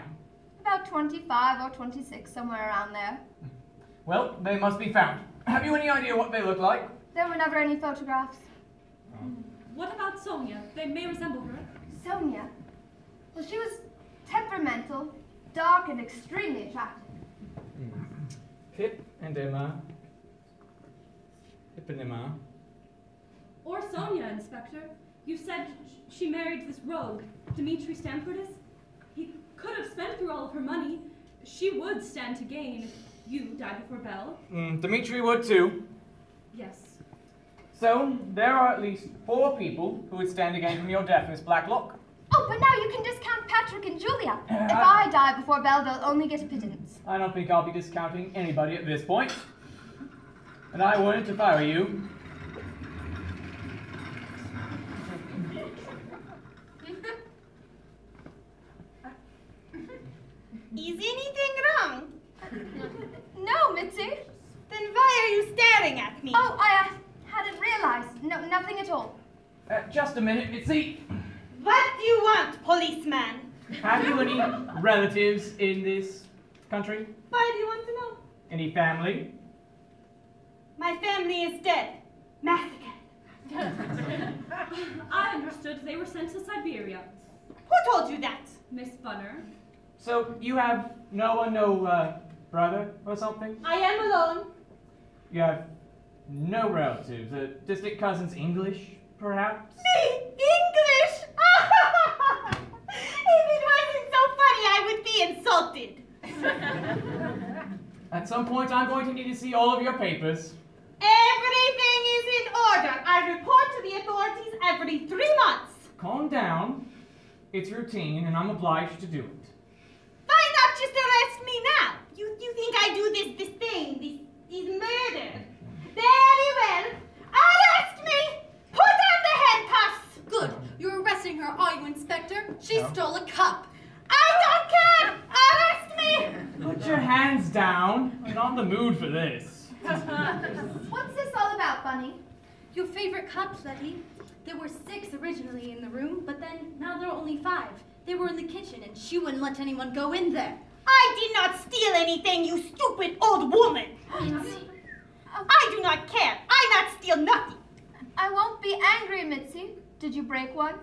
About 25 or 26, somewhere around there. Well, they must be found. Have you any idea what they look like? There were never any photographs. What about Sonia? They may resemble her. Sonia? Well, she was temperamental, dark, and extremely attractive. Pip and Emma. Pip and Emma. Or Sonia, Inspector. You said she married this rogue, Dimitri Stamfortis. He could have spent through all of her money. She would stand to gain if you died before Belle. Dimitri would too. Yes. So, there are at least 4 people who would stand to gain from your death, Miss Blacklock. Oh, but now you can discount Patrick and Julia. If I die before Belle, they'll only get a pittance. I don't think I'll be discounting anybody at this point. And I wouldn't if I were you. Is anything wrong? No, Mitzi. Then why are you staring at me? Oh, I hadn't realized. No, nothing at all. Just a minute, Mitzi. What do you want, policeman? Have you any relatives in this country? Why do you want to know? Any family? My family is dead. Massacred. I understood they were sent to Siberia. Who told you that? Miss Bunner. So, you have no brother or something? I am alone. You have no relatives? Distant cousins English, perhaps? Me? English? If it wasn't so funny, I would be insulted. At some point, I'm going to need to see all of your papers. Everything is in order. I report to the authorities every 3 months. Calm down. It's routine, and I'm obliged to do it. Why not just arrest me now? You think I do this thing, this murder? Very well. Arrest me! Put on the handcuffs! Good. You're arresting her, are you, Inspector? She stole a cup. I don't care! Arrest me! Put your hands down. I'm not in the mood for this. What's this all about, Bunny? Your favorite cups, Letty. There were 6 originally in the room, but then now there are only 5. They were in the kitchen, and she wouldn't let anyone go in there. I did not steal anything, you stupid old woman! I do not care. I not steal nothing. I won't be angry, Mitzi. Did you break one?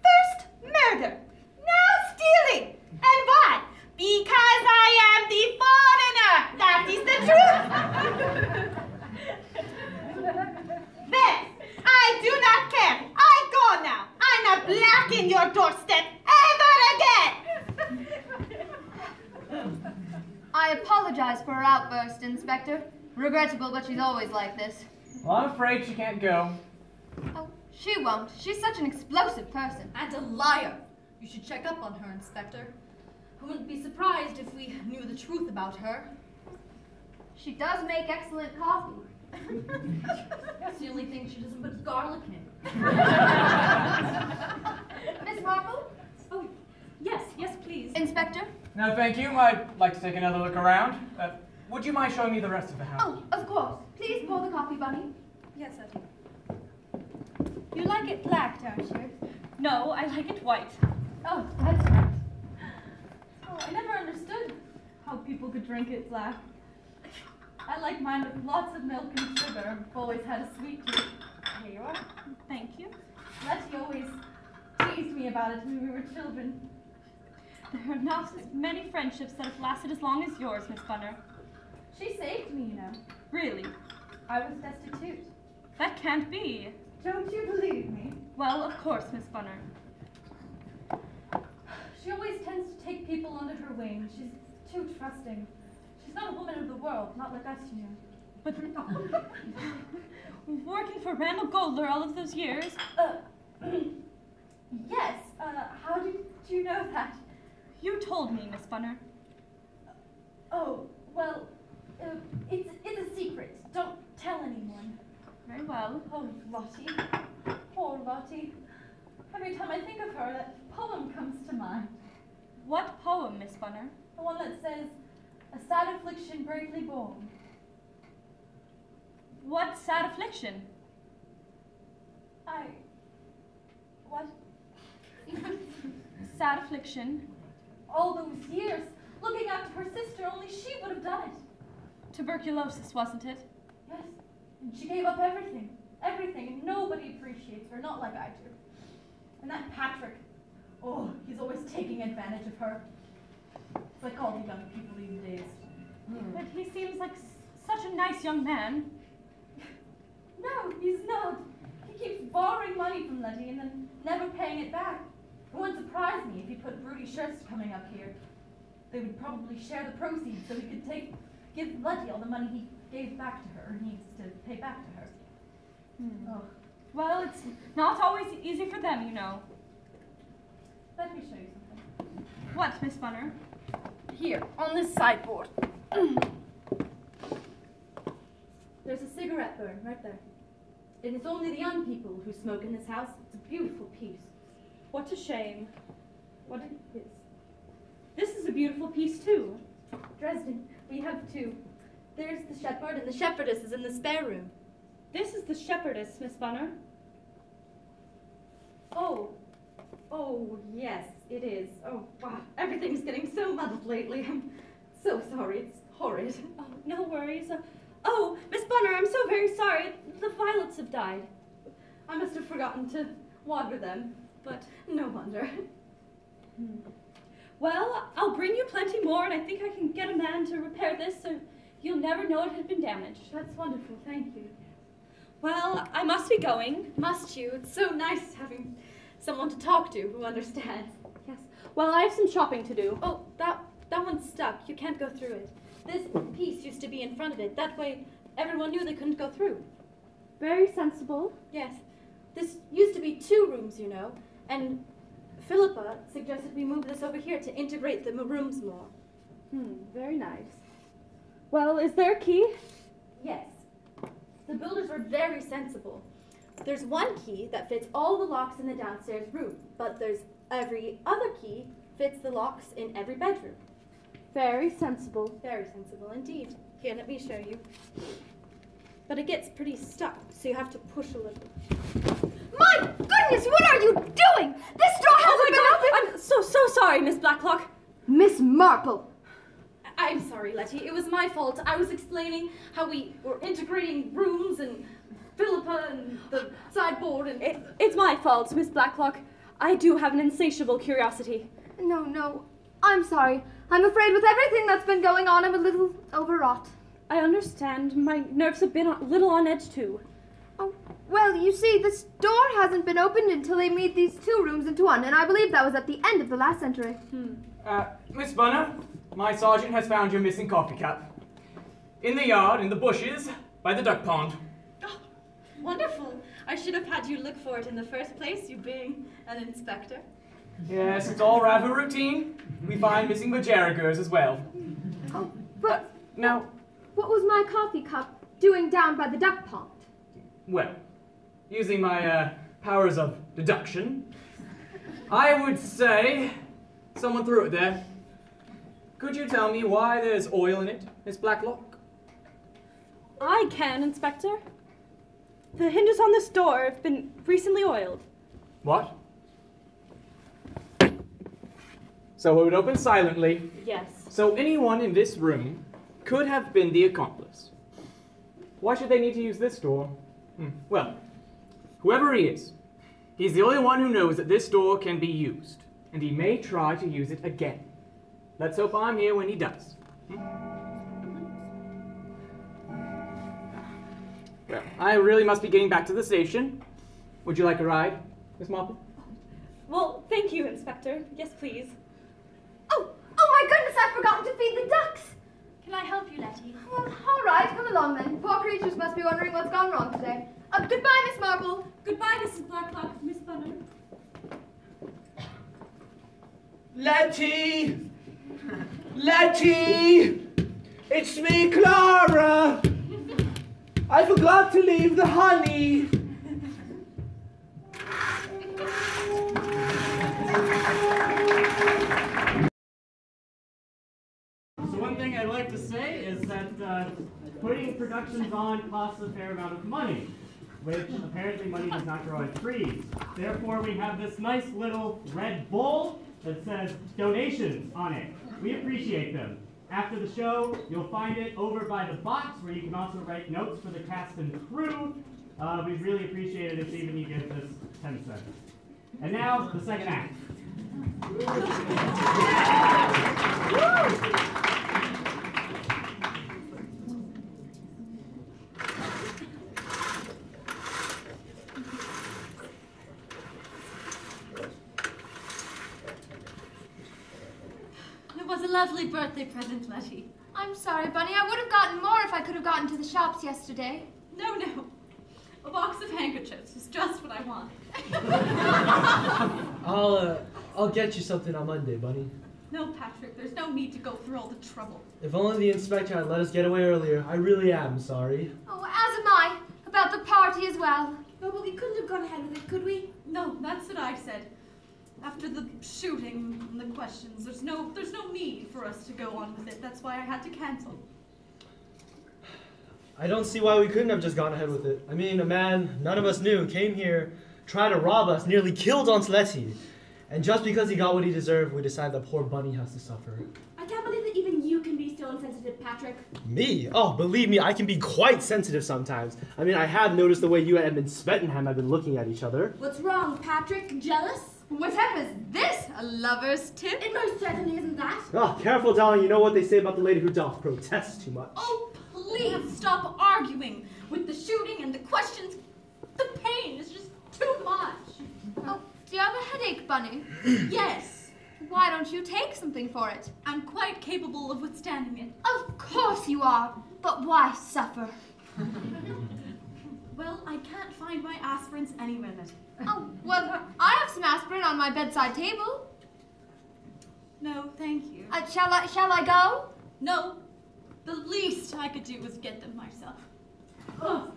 First, murder. Now stealing. And why? Because apologize for her outburst, Inspector. Regrettable, but she's always like this. Well, I'm afraid she can't go. Oh, she won't. She's such an explosive person. And a liar. You should check up on her, Inspector. I wouldn't be surprised if we knew the truth about her. She does make excellent coffee. That's the only thing she doesn't put garlic in. Miss Marple? Oh, yes, please. Inspector? No, thank you. I'd like to take another look around. Would you mind showing me the rest of the house? Oh, of course. Please pour the coffee, Bunny. Yes, Letty. You like it black, don't you? No, I like it white. Oh, that's right. Oh, I never understood how people could drink it black. I like mine with lots of milk and sugar. I've always had a sweet tooth. Here you are. Thank you. Letty always teased me about it when we were children. There are not as many friendships that have lasted as long as yours, Miss Bunner. She saved me, you know. Really? I was destitute. That can't be. Don't you believe me? Well, of course, Miss Bunner. She always tends to take people under her wing. She's too trusting. She's not a woman of the world, not like us, you know. But working for Randall Goldler all of those years? Yes. How did you know that? You told me, Miss Bunner. Oh, well, it's a secret. Don't tell anyone. Very well. Oh, Lottie. Poor Lottie. Every time I think of her, that poem comes to mind. What poem, Miss Bunner? The one that says, "A sad affliction bravely borne." What sad affliction? What? Sad affliction? All those years, looking after her sister, only she would have done it. Tuberculosis, wasn't it? Yes, and she gave up everything, and nobody appreciates her, not like I do. And that Patrick, oh, he's always taking advantage of her. It's like all the young people these days. But he seems like such a nice young man. No, he's not. He keeps borrowing money from Letty and then never paying it back. It wouldn't surprise me if he put Rudy Schurz coming up here. They would probably share the proceeds so he could give Letty all the money he gave back to her, or needs to pay back to her. Oh. Well, it's not always easy for them, you know. Let me show you something. What, Miss Bunner? Here, on this sideboard. There's a cigarette burn right there. And it's only the young people who smoke in this house. It's a beautiful piece. What a shame. What it is. This is a beautiful piece, too. Dresden, we have two. There's the shepherd, and the shepherdess is in the spare room. This is the shepherdess, Miss Bunner. Oh, yes, it is. Oh, wow, everything's getting so muddled lately. I'm so sorry, it's horrid. Oh, no worries. Oh, Miss Bunner, I'm so very sorry. The violets have died. I must have forgotten to water them, but no wonder. Well, I'll bring you plenty more, and I think I can get a man to repair this so you'll never know it had been damaged. That's wonderful, thank you. Well, I must be going. Must you? It's so nice having someone to talk to who understands. Yes. Well, I have some shopping to do. Oh, that one's stuck. You can't go through it. This piece used to be in front of it. That way, everyone knew they couldn't go through. Very sensible. Yes. This used to be 2 rooms, you know, and Philippa suggested we move this over here to integrate the rooms more. Very nice. Well, is there a key? Yes. The builders were very sensible. There's one key that fits all the locks in the downstairs room, but there's every other key fits the locks in every bedroom. Very sensible. Very sensible indeed. Here, let me show you. But it gets pretty stuck, so you have to push a little. My goodness, what are you doing? This door hasn't been opened. I'm so sorry, Miss Blacklock. Miss Marple. I'm sorry, Letty. It was my fault. I was explaining how we were integrating rooms and Philippa and the sideboard and... It's my fault, Miss Blacklock. I do have an insatiable curiosity. No. I'm sorry. I'm afraid with everything that's been going on, I'm a little overwrought. I understand. My nerves have been a little on edge, too. Oh, well, you see, this door hasn't been opened until they made these 2 rooms into one, and I believe that was at the end of the last century. Miss Bunner, my sergeant has found your missing coffee cup. In the yard, in the bushes, by the duck pond. Oh, wonderful. I should have had you look for it in the first place, you being an inspector. Yes, it's all rather routine. We find missing vajarigers as well. Oh, but Now, what was my coffee cup doing down by the duck pond? well, using my powers of deduction, I would say someone threw it there. Could you tell me why there's oil in it, Miss Blacklock? I can, Inspector. The hinges on this door have been recently oiled. What? So it would open silently. Yes. So anyone in this room could have been the accomplice. Why should they need to use this door? Well, whoever he is, he's the only one who knows that this door can be used, and he may try to use it again. Let's hope I'm here when he does. Well, I really must be getting back to the station. Would you like a ride, Miss Marple? Well, thank you, Inspector. Yes, please. Oh my goodness, I've forgotten to feed the ducks. Can I help you, Letty? Well, all right, come along then. Poor creatures must be wondering what's gone wrong today. Goodbye, Miss Marple. Goodbye, Mrs. Blacklock, Miss Bunner. Letty! Letty! It's me, Clara! I forgot to leave the honey. So one thing I'd like to say is that putting productions on costs a fair amount of money, which apparently money does not grow on trees. Therefore, we have this nice little red bowl that says donations on it. We appreciate them. After the show, you'll find it over by the box where you can also write notes for the cast and crew. We'd really appreciate it if even you give us 10 cents. And now, the second act. It was a lovely birthday present, Letty. I'm sorry, Bunny. I would have gotten more if I could have gotten to the shops yesterday. No. A box of handkerchiefs is just what I want. I'll get you something on Monday, Bunny. No, Patrick, there's no need to go through all the trouble. If only the inspector had let us get away earlier. I really am sorry. Oh, as am I. About the party as well. No, but we couldn't have gone ahead with it, could we? No, that's what I said. After the shooting and the questions, there's no need for us to go on with it. That's why I had to cancel. I don't see why we couldn't have just gone ahead with it. I mean, a man none of us knew came here, tried to rob us, nearly killed Aunt Letty. And just because he got what he deserved, we decided that poor Bunny has to suffer. I can't believe that even you can be so insensitive, Patrick. Me? Oh, believe me, I can be quite sensitive sometimes. I mean, I have noticed the way you and Edmund Spettenham have been looking at each other. What's wrong, Patrick? Jealous? Whatever's this? A lover's tip? It most certainly isn't that. Oh, careful, darling. You know what they say about the lady who doth protest too much. Oh, please stop arguing with the shooting and the questions. The pain is just too much. Oh, do you have a headache, Bunny? Yes. Why don't you take something for it? I'm quite capable of withstanding it. Of course you are. But why suffer? Well, I can't find my aspirins anywhere, Letty. Oh, well, I have some aspirin on my bedside table. No, thank you. Shall I go? No. The least I could do was get them myself. Oh.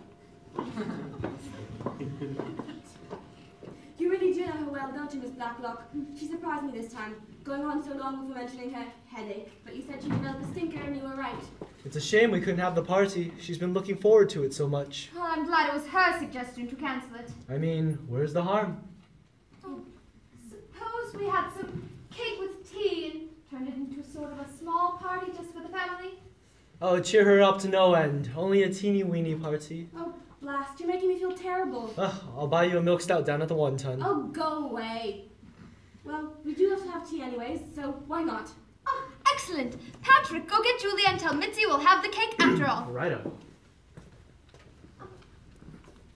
You really do know her well, don't you, Miss Blacklock? She surprised me this time, going on so long before mentioning her headache. But you said she developed a stinker and you were right. It's a shame we couldn't have the party. She's been looking forward to it so much. Oh, I'm glad it was her suggestion to cancel it. I mean, where's the harm? Oh, suppose we had some cake with tea and turned it into sort of a small party just for the family? Oh, cheer her up to no end. Only a teeny weeny party. Oh, blast, you're making me feel terrible. I'll buy you a milk stout down at the 1 ton. Oh, go away. Well, we do have to have tea anyways, so why not? Oh, excellent. Patrick, go get Julia and tell Mitzi we'll have the cake after all. Righto.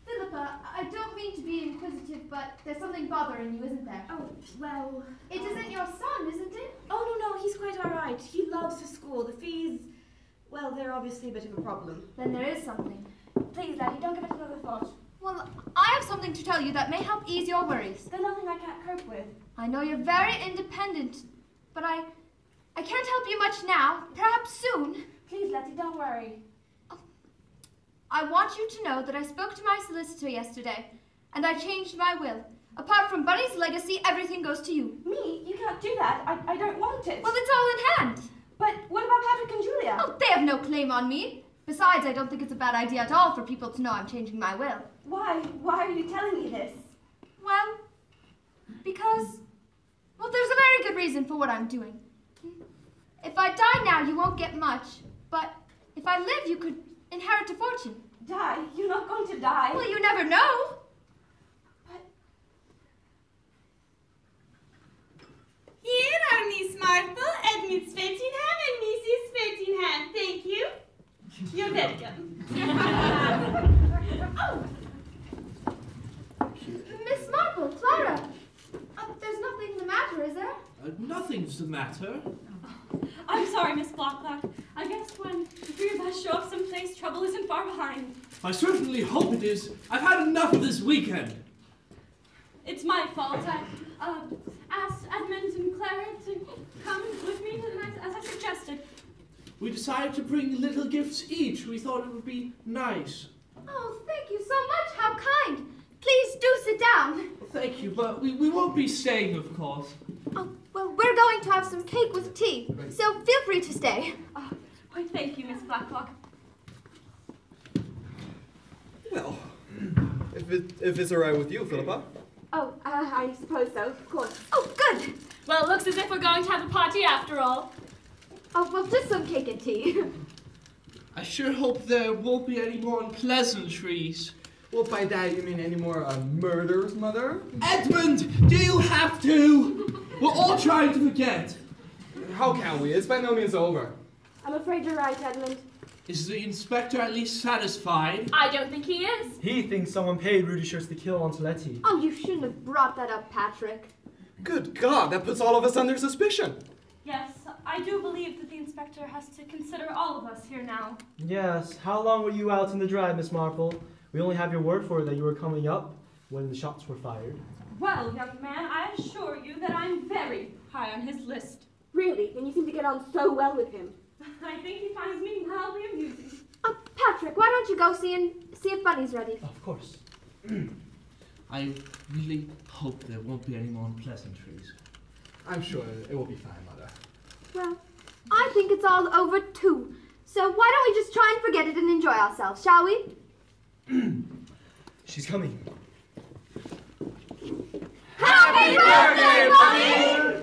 Philippa, I don't mean to be inquisitive, but there's something bothering you, isn't there? Oh, well... It isn't your son, isn't it? Oh, no, he's quite all right. He loves his school. The fees... Well, they're obviously a bit of a problem. Then there is something. Please, Letty, don't give it another thought. Well, I have something to tell you that may help ease your worries. There's nothing I can't cope with. I know you're very independent, but I can't help you much now. Perhaps soon. Please, Letty, don't worry. I want you to know that I spoke to my solicitor yesterday, and I changed my will. Apart from Bunny's legacy, everything goes to you. Me? You can't do that. I don't want it. Well, it's all in hand. But what about Patrick and Julia? Oh, they have no claim on me. Besides, I don't think it's a bad idea at all for people to know I'm changing my will. Why? Why are you telling me this? Well, because, well, there's a very good reason for what I'm doing. If I die now, you won't get much, but if I live, you could inherit a fortune. Die? You're not going to die. Well, you never know. Here are Miss Marple, Edmund Swettingham, and Mrs. Swettingham. Thank you. You're welcome. Oh! Miss Marple, Clara. There's nothing the matter, is there? Nothing's the matter. I'm sorry, Miss Blacklock. I guess when the three of us show up someplace, trouble isn't far behind. I certainly hope it is. I've had enough of this weekend. It's my fault. I asked Edmund and Clara to come with me to the night, as I suggested. We decided to bring little gifts each. We thought it would be nice. Oh, thank you so much. How kind. Please do sit down. Thank you, but we won't be staying, of course. Oh, well, we're going to have some cake with tea, so feel free to stay. Oh, why, thank you, Miss Blacklock. Well, if it's all right with you, Philippa. Oh, I suppose so, of course. Oh, good. Well, it looks as if we're going to have a party after all. Oh, well, just some cake and tea. I sure hope there won't be any more unpleasantries. Well, by that you mean any more murders, Mother? Edmund, do you have to? We're all trying to forget. How can we? It's by no means over. I'm afraid you're right, Edmund. Is the inspector at least satisfied? I don't think he is. He thinks someone paid Rudy Schurz to kill Antonetti. Oh, you shouldn't have brought that up, Patrick. Good God, that puts all of us under suspicion. Yes, I do believe that the inspector has to consider all of us here now. Yes, how long were you out in the dry, Miss Marple? We only have your word for it that you were coming up when the shots were fired. Well, young man, I assure you that I'm very high on his list. Really? And you seem to get on so well with him. I think he finds me mildly amusing. Patrick, why don't you go see if Bunny's ready? Of course. I really hope there won't be any more unpleasantries. I'm sure it will be fine, Mother. Well, I think it's all over too. So why don't we just try and forget it and enjoy ourselves, shall we? She's coming. Happy birthday, Bunny!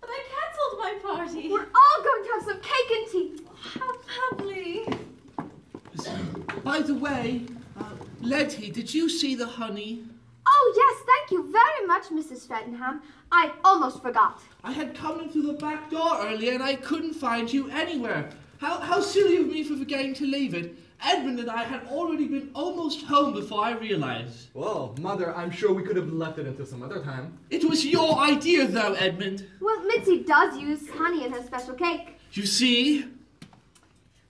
But I cancelled my party. We're all going to have some cake and tea. How lovely. By the way, Letty, did you see the honey? Oh, yes, thank you very much, Mrs. Fettenham. I almost forgot. I had come in through the back door earlier and I couldn't find you anywhere. How silly of me for forgetting to leave it. Edmund and I had already been almost home before I realized. Well, Mother, I'm sure we could have left it until some other time. It was your idea, though, Edmund. Well, Mitzi does use honey in her special cake. You see?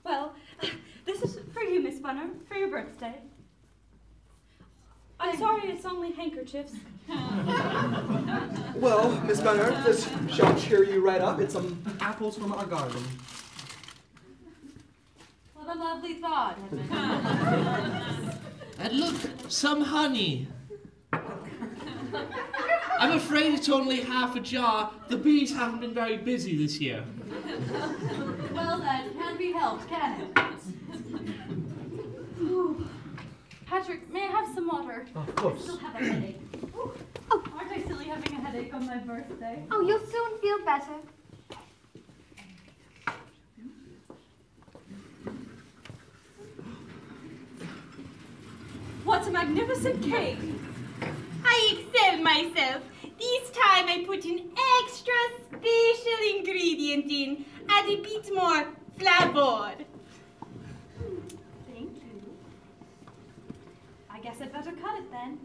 Well, this is for you, Miss Bunner, for your birthday. I'm sorry it's only handkerchiefs. Well, Miss Bunner, this shall cheer you right up. It's some apples from our garden. What a lovely thought, Edmund. And look, some honey. I'm afraid it's only half a jar. The bees haven't been very busy this year. Well, that can't be helped, can it? Ooh. Patrick, may I have some water? Of I course. still have a headache. Aren't I silly having a headache on my birthday? Oh, you'll soon feel better. What a magnificent cake! I excel myself. This time I put an extra special ingredient in. Add a bit more flavor. Thank you. I guess I'd better cut it then.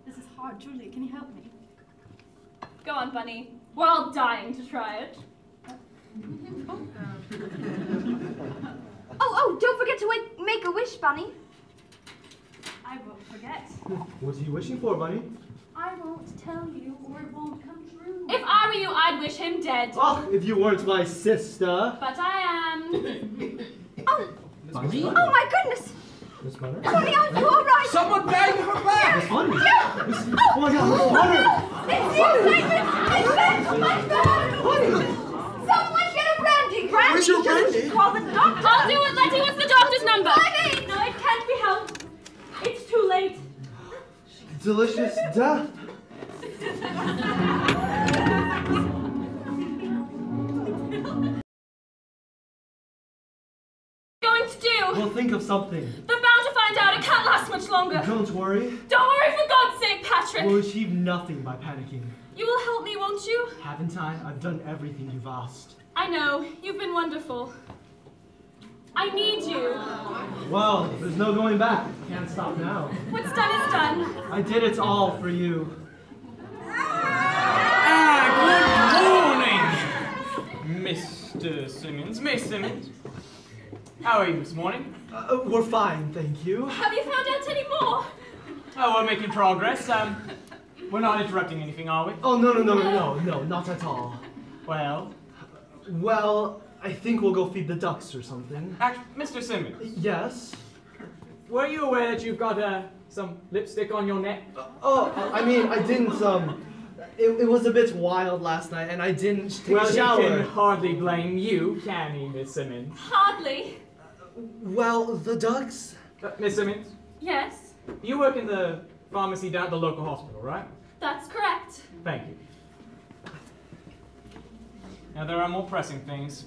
This is hard. Julie, can you help me? Go on, Bunny. We're all dying to try it. Oh, don't forget to make a wish, Bunny. I won't forget. What are you wishing for, Bunny? I won't tell you or it won't come true. If I were you, I'd wish him dead. Oh, if you weren't my sister. But I am. Bunny? Oh my goodness! Miss Butter? Bunny, are you all right? Someone bang her back! Miss Bunny? No! Oh my God, Miss Butter! It's the excitement! My God! Someone get a brandy! Brandy? Where's your brandy? Call the doctor! I'll do it, Letty. What's the doctor's number? 5-8. No, it can't be helped. It's too late. Delicious death. Going to do? We'll think of something. They're bound to find out. It can't last much longer. Don't worry. Don't worry, for God's sake, Patrick. We'll achieve nothing by panicking. You will help me, won't you? Haven't I? I've done everything you've asked. I know. You've been wonderful. I need you. Well, there's no going back. Can't stop now. What's done is done. I did it all for you. Good morning, Mr. Simmons. Miss Simmons. How are you this morning? We're fine, thank you. Have you found out any more? Oh, we're making progress. We're not interrupting anything, are we? Oh, no, not at all. Well, Well, I think we'll go feed the ducks or something. Mr. Simmons, Yes? were you aware that you've got some lipstick on your neck? I mean, I didn't, it was a bit wild last night, and I didn't take a shower. Well, he can hardly blame you, can he, Miss Simmons? Hardly. Well, the ducks? Miss Simmons, Yes, you work in the pharmacy down at the local hospital, right? that's correct. Thank you. Now, there are more pressing things.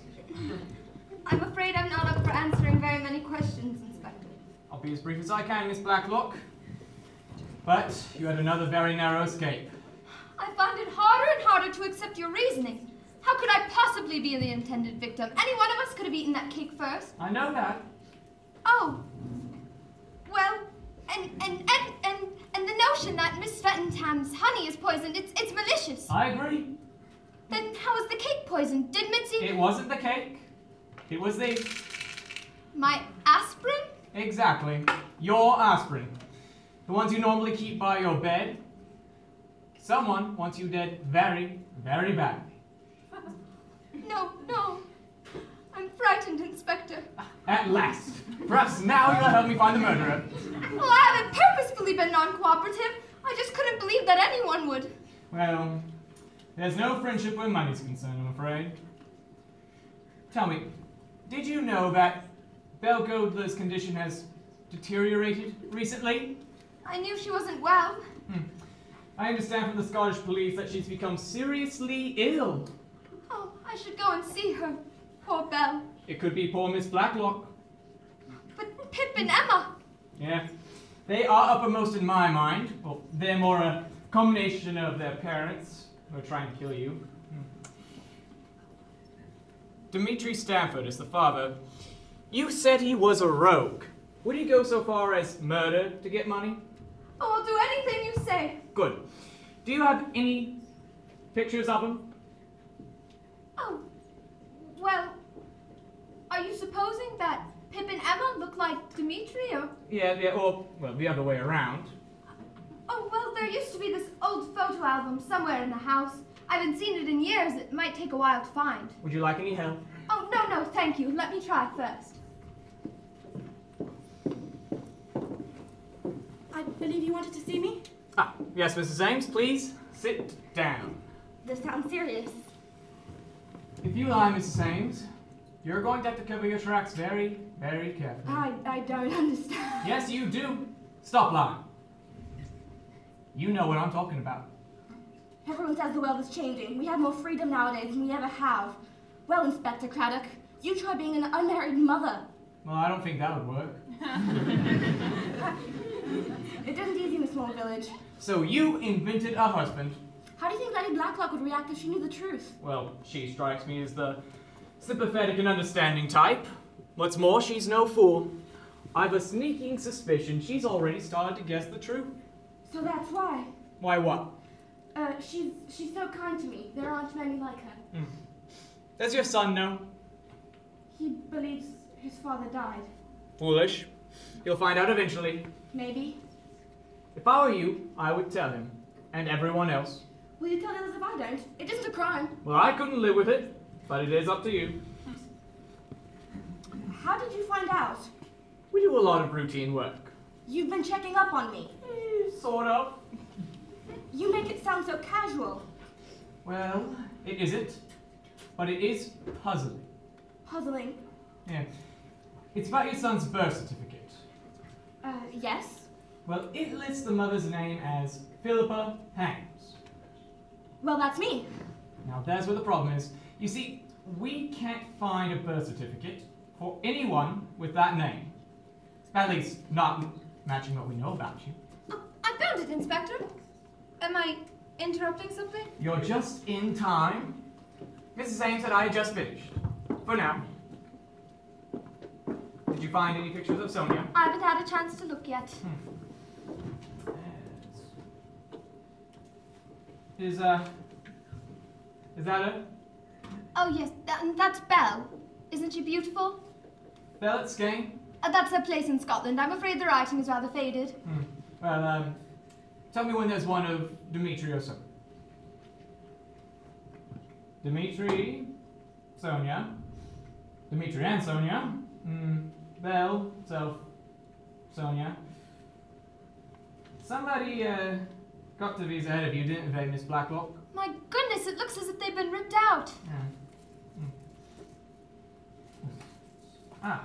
I'm afraid I'm not up for answering very many questions, Inspector. I'll be as brief as I can, Miss Blacklock. But you had another very narrow escape. I find it harder and harder to accept your reasoning. How could I possibly be the intended victim? Any one of us could have eaten that cake first. I know that. Oh. Well, and the notion that Miss Fettenham's honey is poisoned, it's malicious. I agree. Then how was the cake poisoned? Did Mitzi... It wasn't the cake. It was the... My aspirin? Exactly. Your aspirin. The ones you normally keep by your bed. Someone wants you dead very, very badly. No. I'm frightened, Inspector. At last. Perhaps now you'll help me find the murderer. Well, I haven't purposefully been non-cooperative. I just couldn't believe that anyone would. Well, there's no friendship where money's concerned, I'm afraid. Tell me, did you know that Belle Godler's condition has deteriorated recently? I knew she wasn't well. I understand from the Scottish police that she's become seriously ill. Oh, I should go and see her. Poor Belle. It could be poor Miss Blacklock. But Pip and Emma. Yeah, they are uppermost in my mind. Well, they're more a combination of their parents who are trying to kill you. Dimitri Stanford is the father. You said he was a rogue. Would he go so far as murder to get money? Oh, I'll do anything you say. Good. Do you have any pictures of him? Oh, well, are you supposing that Pip and Emma look like Dimitri, or? Yeah, or, well, the other way around. Oh, well, there used to be this old photo album somewhere in the house. I haven't seen it in years. It might take a while to find. Would you like any help? Oh, no, thank you. Let me try first. I believe you wanted to see me? Ah, yes, Mrs. Ames, please sit down. This sounds serious. If you lie, Mrs. Ames, you're going to have to cover your tracks very, very carefully. I don't understand. Yes, you do. Stop lying. You know what I'm talking about. Everyone says the world is changing. We have more freedom nowadays than we ever have. Well, Inspector Craddock, you try being an unmarried mother. Well, I don't think that would work. It isn't easy in a small village. So you invented a husband. How do you think Letty Blacklock would react if she knew the truth? Well, she strikes me as the sympathetic and understanding type. What's more, she's no fool. I've a sneaking suspicion she's already started to guess the truth. So that's why. Why what? She's so kind to me. There aren't many like her. Does your son know? He believes his father died. Foolish. He'll find out eventually. Maybe. If I were you, I would tell him. And everyone else. Will you tell others if I don't? It isn't a crime. Well, I couldn't live with it, but it is up to you. How did you find out? We do a lot of routine work. You've been checking up on me. Sort of. You make it sound so casual. Well, it isn't. But it is puzzling. Puzzling. Yeah. It's about your son's birth certificate. Yes? Well, it lists the mother's name as Philippa Hanks. Well, that's me. Now, there's where the problem is. You see, we can't find a birth certificate for anyone with that name. At least, not matching what we know about you. I found it, Inspector. Am I interrupting something? You're just in time. Mrs. Ames said I had just finished. For now. Did you find any pictures of Sonia? I haven't had a chance to look yet. Yes. Is that it? Oh, yes, that's Belle. Isn't she beautiful? Belle at Skane? That's a place in Scotland. I'm afraid the writing is rather faded. Well, tell me when there's one of Dimitri or so. Dimitri, Sonia, Dimitri and Sonia, Belle, self, Sonia. Somebody got to these ahead of you, didn't they, Miss Blacklock? My goodness, it looks as if they've been ripped out. Ah.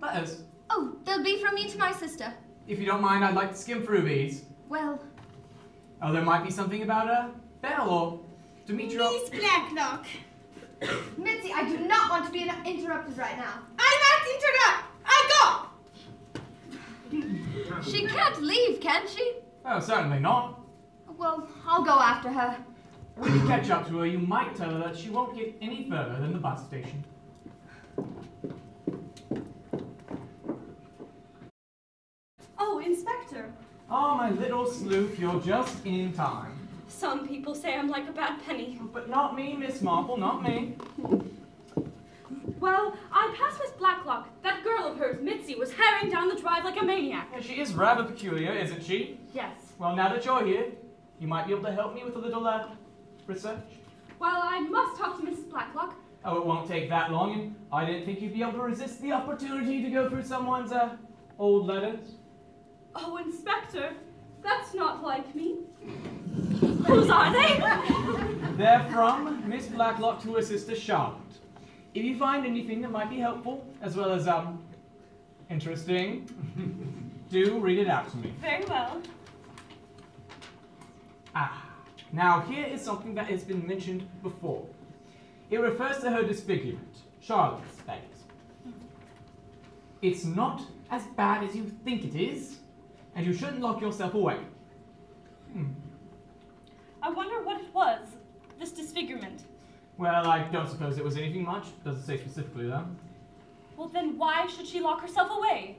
Letters. Oh, they'll be from me to my sister. If you don't mind, I'd like to skim through these. Well... Oh, there might be something about Belle or Dimitri. Miss Blacklock. Mitzi, I do not want to be interrupted right now. I not interrupt. I go. She can't leave, can she? Oh, certainly not. Well, I'll go after her. When you catch up to her, you might tell her that she won't get any further than the bus station. Oh, Inspector. Oh, my little sleuth, you're just in time. Some people say I'm like a bad penny. But not me, Miss Marple, not me. Well, I passed Miss Blacklock. That girl of hers, Mitzi, was harrying down the drive like a maniac. Yeah, she is rather peculiar, isn't she? Yes. Well, now that you're here, you might be able to help me with a little, research. Well, I must talk to Mrs. Blacklock. Oh, it won't take that long, and I didn't think you'd be able to resist the opportunity to go through someone's, old letters. Oh, Inspector, that's not like me. Whose are they? They're from Miss Blacklock to her sister Charlotte. If you find anything that might be helpful, as well as, interesting, do read it out to me. Very well. Now here is something that has been mentioned before. It refers to her disfigurement, Charlotte's, that is. It's not as bad as you think it is, and you shouldn't lock yourself away. I wonder what it was, this disfigurement. Well, I don't suppose it was anything much. Doesn't say specifically, though. Well, then why should she lock herself away?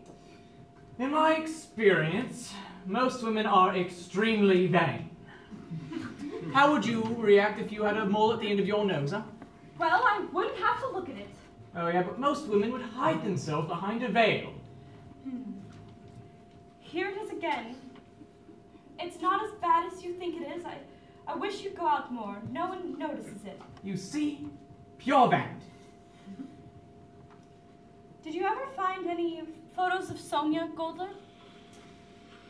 In my experience, most women are extremely vain. How would you react if you had a mole at the end of your nose, huh? Well, I wouldn't have to look at it. Oh, yeah, but most women would hide themselves behind a veil. Here it is again. It's not as bad as you think it is. I wish you'd go out more. No one notices it. You see? Pure vanity. Did you ever find any photos of Sonia Goldler?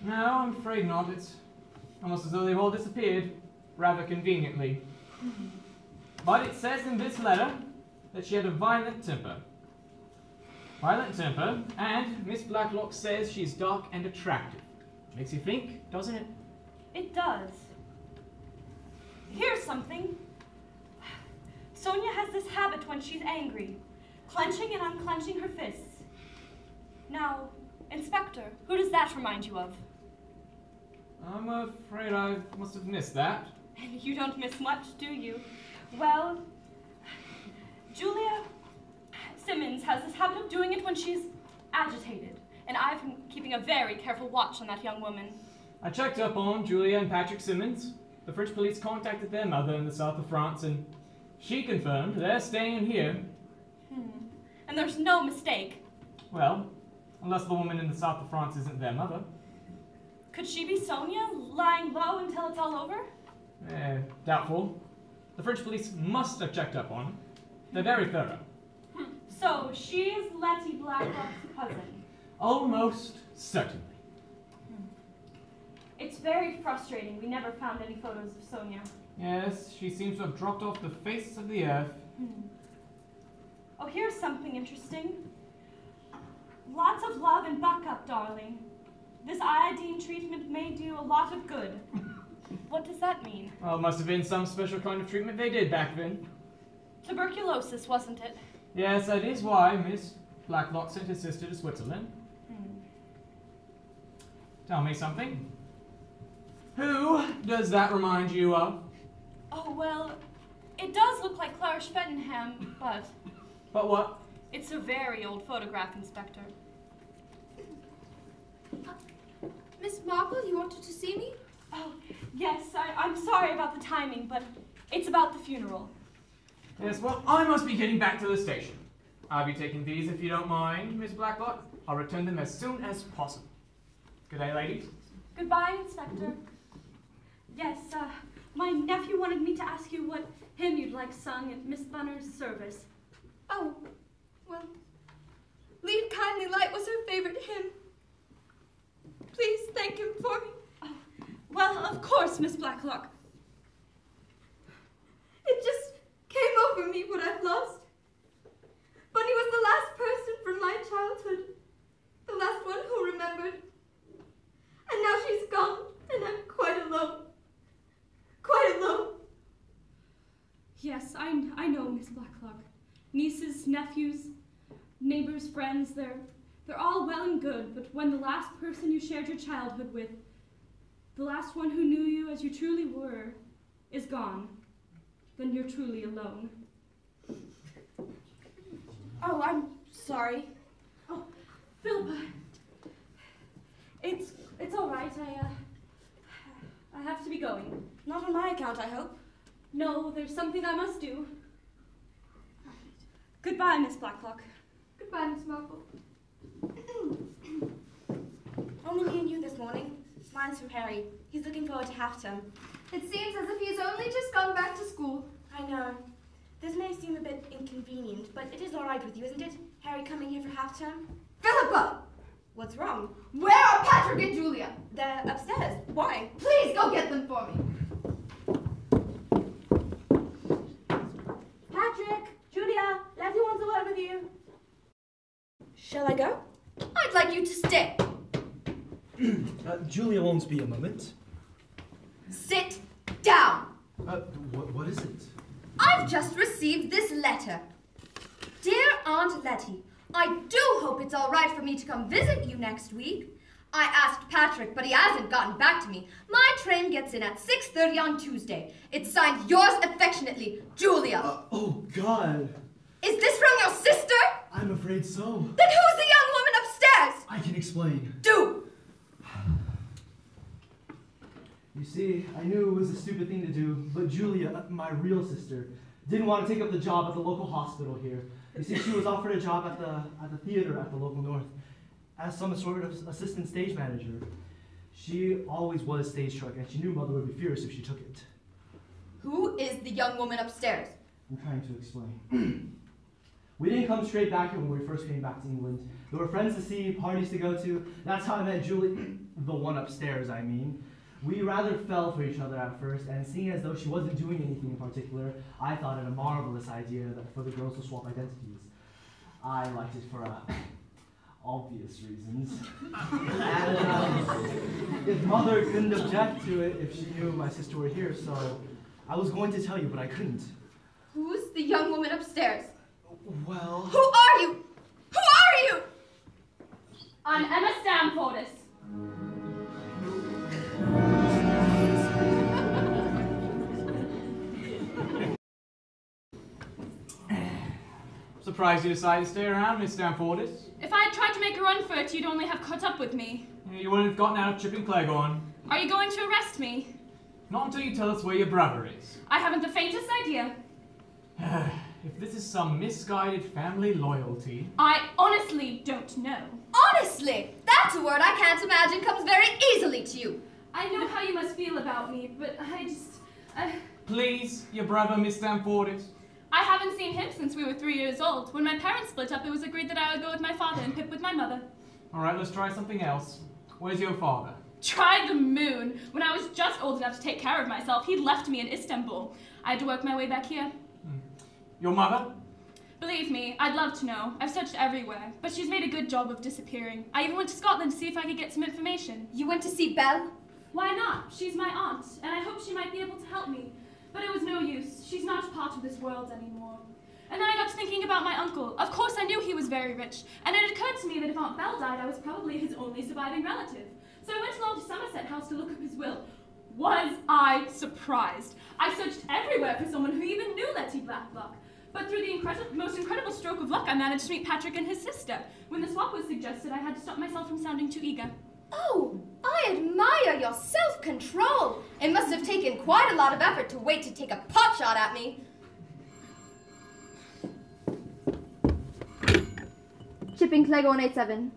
No, I'm afraid not. It's almost as though they've all disappeared, rather conveniently. But it says in this letter that she had a violent temper. Violent temper, and Miss Blacklock says she's dark and attractive. Makes you think, doesn't it? It does. Here's something. Sonia has this habit when she's angry, clenching and unclenching her fists. Now, Inspector, who does that remind you of? I'm afraid I must have missed that. You don't miss much, do you? Well, Julia Simmons has this habit of doing it when she's agitated, and I've been keeping a very careful watch on that young woman. I checked up on Julia and Patrick Simmons. The French police contacted their mother in the south of France, and She confirmed they're staying here. And there's no mistake. Well, unless the woman in the south of France isn't their mother. Could she be Sonia, lying low until it's all over? Doubtful. The French police must have checked up on her. They're very thorough. So, she is Letty Blacklock's cousin. Almost certainly. It's very frustrating we never found any photos of Sonia. Yes, she seems to have dropped off the face of the earth. Oh, here's something interesting. Lots of love and buck up, darling. This iodine treatment may do a lot of good. What does that mean? Well, it must have been some special kind of treatment they did back then. Tuberculosis, wasn't it? Yes, that is why Miss Blacklock sent her sister to Switzerland. Tell me something. Who does that remind you of? Oh, well, it does look like Clara Schwettenham, but... But what? It's a very old photograph, Inspector. Miss Marple, you wanted to see me? Oh, yes, I'm sorry about the timing, but it's about the funeral. Yes, well, I must be getting back to the station. I'll be taking these if you don't mind, Miss Blacklock. I'll return them as soon as possible. Good day, ladies. Goodbye, Inspector. Yes, my nephew wanted me to ask you what hymn you'd like sung at Miss Bunner's service. Oh, well, Lead Kindly Light was her favorite hymn. Please thank him for me. Oh, well, of course, Miss Blacklock. It just came over me what I've lost. Bunny was the last person from my childhood, the last one who remembered. And now she's gone, and I'm quite alone. Quite alone. Yes, I know, Miss Blacklock. Nieces, nephews, neighbors, friends, they're all well and good, but when the last person you shared your childhood with, the last one who knew you as you truly were, is gone, then you're truly alone. Oh, I'm sorry. Oh, Philippa. It's all right. I have to be going. Not on my account, I hope. No, there's something I must do. Goodbye, Miss Blacklock. Goodbye, Miss Marple. Only me and you this morning. Mine's from Harry. He's looking forward to half term. It seems as if he's only just gone back to school. I know. This may seem a bit inconvenient, but it is all right with you, isn't it? Harry coming here for half term? Philippa! What's wrong? Where are Patrick and Julia? They're upstairs. Why? Please go get them for me. Patrick! Julia! Letty wants a word with you. Shall I go? I'd like you to stay. Julia won't be a moment. Sit down. What is it? I've just received this letter. Dear Aunt Letty, I do hope it's all right for me to come visit you next week. I asked Patrick, but he hasn't gotten back to me. My train gets in at 6:30 on Tuesday. It's signed yours affectionately, Julia. Oh, God. Is this from your sister? I'm afraid so. Then who's the young woman upstairs? I can explain. Do. You see, I knew it was a stupid thing to do, but Julia, my real sister, didn't want to take up the job at the local hospital here. You see, she was offered a job at the theater at the local North as some sort of assistant stage manager. She always was stage struck, and she knew Mother would be furious if she took it. Who is the young woman upstairs? I'm trying to explain. We didn't come straight back here when we first came back to England. There were friends to see, parties to go to. That's how I met Julie, the one upstairs, I mean. We rather fell for each other at first, and seeing as though she wasn't doing anything in particular, I thought it a marvelous idea that for the girls to swap identities. I liked it for obvious reasons. And if Mother couldn't object to it if she knew my sister were here, so I was going to tell you, but I couldn't. Who's the young woman upstairs? Well... Who are you? Who are you? I'm Emma Stamfordis. Surprised you decided to stay around, Miss Stamfordis. If I had tried to make a run for it, you'd only have caught up with me. You wouldn't have gotten out of Chipping Cleghorn. Are you going to arrest me? Not until you tell us where your brother is. I haven't the faintest idea. If this is some misguided family loyalty... I honestly don't know. Honestly, that's a word I can't imagine comes very easily to you. I know how you must feel about me, but Please, your brother, Miss Stamfordis. I haven't seen him since we were 3 years old. When my parents split up, it was agreed that I would go with my father and Pip with my mother. All right, let's try something else. Where's your father? Try the moon. When I was just old enough to take care of myself, he left me in Istanbul. I had to work my way back here. Your mother? Believe me, I'd love to know. I've searched everywhere, but she's made a good job of disappearing. I even went to Scotland to see if I could get some information. You went to see Belle? Why not? She's my aunt, and I hoped she might be able to help me. But it was no use. She's not part of this world anymore. And then I got to thinking about my uncle. Of course, I knew he was very rich, and it occurred to me that if Aunt Belle died, I was probably his only surviving relative. So I went along to Somerset House to look up his will. Was I surprised? I searched everywhere for someone who even knew Letty Blacklock. But through the most incredible stroke of luck, I managed to meet Patrick and his sister. When the swap was suggested, I had to stop myself from sounding too eager. Oh, I admire your self-control. It must have taken quite a lot of effort to wait to take a pot shot at me. Shipping Clegg 187.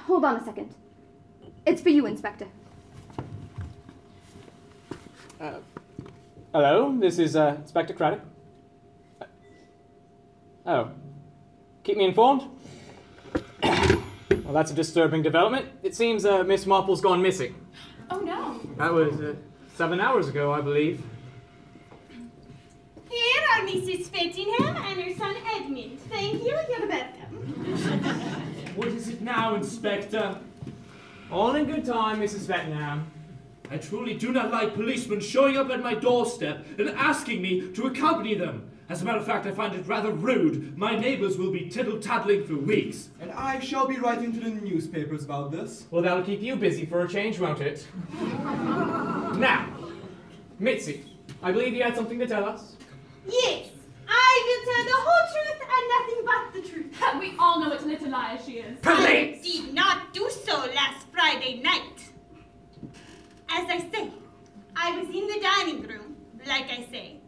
Hold on a second. It's for you, Inspector. Hello, this is Inspector Craddock. Oh. Keep me informed? Well, that's a disturbing development. It seems Miss Marple's gone missing. Oh, no. That was 7 hours ago, I believe. Here are Mrs. Fettingham and her son Edmund. Thank you, you're welcome. What is it now, Inspector? All in good time, Mrs. Fettingham. I truly do not like policemen showing up at my doorstep and asking me to accompany them. As a matter of fact, I find it rather rude. My neighbors will be tittle-tattling for weeks. And I shall be writing to the newspapers about this. Well, that'll keep you busy for a change, won't it? Now, Mitzi, I believe you had something to tell us. Yes, I will tell the whole truth and nothing but the truth. We all know what a little liar she is. I did not do so last Friday night. As I say, I was in the dining room, like I say.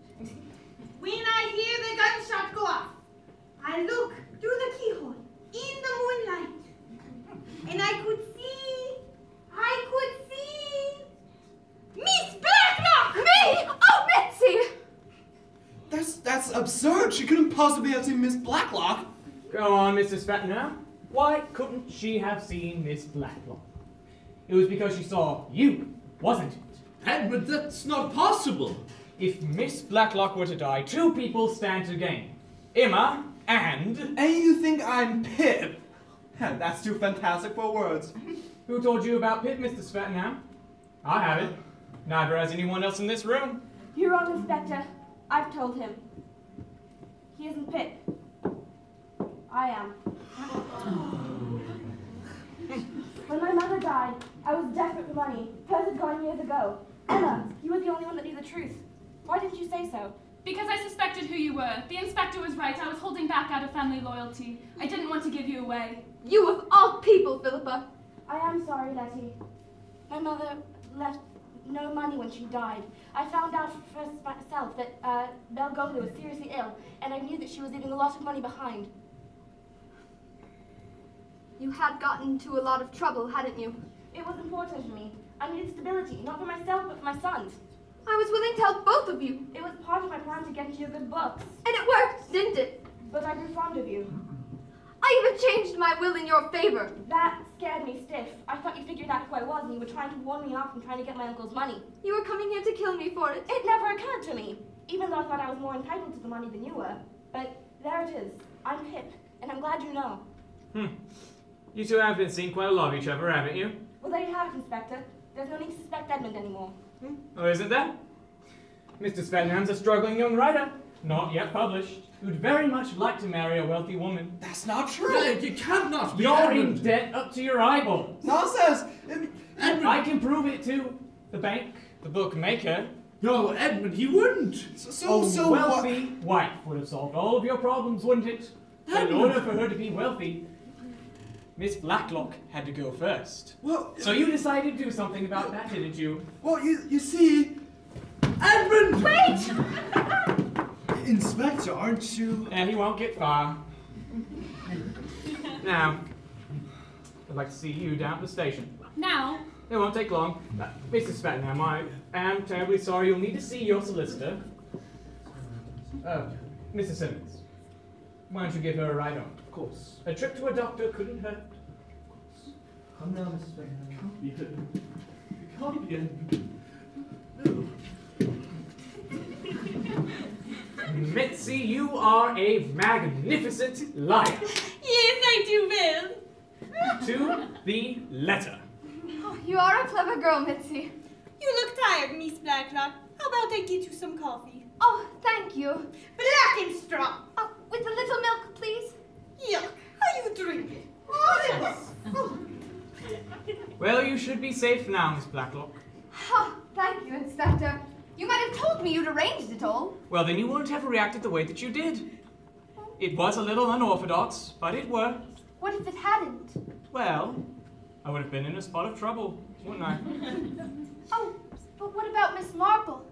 When I hear the gunshot go off, I look through the keyhole in the moonlight, and I could see Miss Blacklock! Me? Oh, Mitzi! That's absurd. She couldn't possibly have seen Miss Blacklock. Go on, Mrs. Fettingham. Why couldn't she have seen Miss Blacklock? It was because she saw you, wasn't it? Edmund, that's not possible. If Miss Blacklock were to die, two people stand to gain. Emma and... And you think I'm Pip? That's too fantastic for words. Who told you about Pip, Mr. Fettingham? I haven't. Neither has anyone else in this room. You're wrong, Inspector. I've told him. He isn't Pip. I am. When my mother died, I was desperate for money. Hers had gone years ago. Emma, you were the only one that knew the truth. Why didn't you say so? Because I suspected who you were. The inspector was right. I was holding back out of family loyalty. I didn't want to give you away. You of all people, Philippa. I am sorry, Letty. My mother left no money when she died. I found out for myself that Belle Goldie was seriously ill, and I knew that she was leaving a lot of money behind. You had gotten into a lot of trouble, hadn't you? It was important to me. I needed stability, not for myself, but for my sons. I was willing to help both of you. It was part of my plan to get into your good books. And it worked, didn't it? But I grew fond of you. I even changed my will in your favor. That scared me stiff. I thought you figured out who I was and you were trying to warn me off from trying to get my uncle's money. You were coming here to kill me for it. It never occurred to me, even though I thought I was more entitled to the money than you were. But there it is. I'm Pip, and I'm glad you know. You two have been seeing quite a lot of each other, haven't you? Well, there you have it, Inspector. There's no need to suspect Edmund anymore. Oh, isn't there? Mr. Fettingham's a struggling young writer, not yet published, who'd very much like to marry a wealthy woman. That's not true. No, you cannot be You're Edmund. in debt up to your eyeballs. Nonsense. I can prove it to the bank, the bookmaker. No, Edmund, he wouldn't. A wealthy wife would have solved all of your problems, wouldn't it? But in order for her to be wealthy, Miss Blacklock had to go first. Well, so you decided to do something about that, didn't you? Well, you see... Edmund! Wait! aren't you? He won't get far. Now, I'd like to see you down at the station. Now, It won't take long. Mrs. Spatnam, I am terribly sorry. You'll need to see your solicitor. Mrs. Simmons, why don't you give her a ride on? Of course. A trip to a doctor couldn't hurt. Come now, Mrs. Spatnam. Come in. Mitzi, you are a magnificent liar. Yes, I do, Will. To the letter. Oh, you are a clever girl, Mitzi. You look tired, Miss Blacklock. How about I get you some coffee? Oh, thank you. Black and strong. Oh, with a little milk, please. Yuck. How you drink it? Well, you should be safe now, Miss Blacklock. Oh, thank you, Inspector. You might have told me you'd arranged it all. Well, then you wouldn't have reacted the way that you did. It was a little unorthodox, but it worked. What if it hadn't? Well, I would have been in a spot of trouble, wouldn't I? Oh, but what about Miss Marple?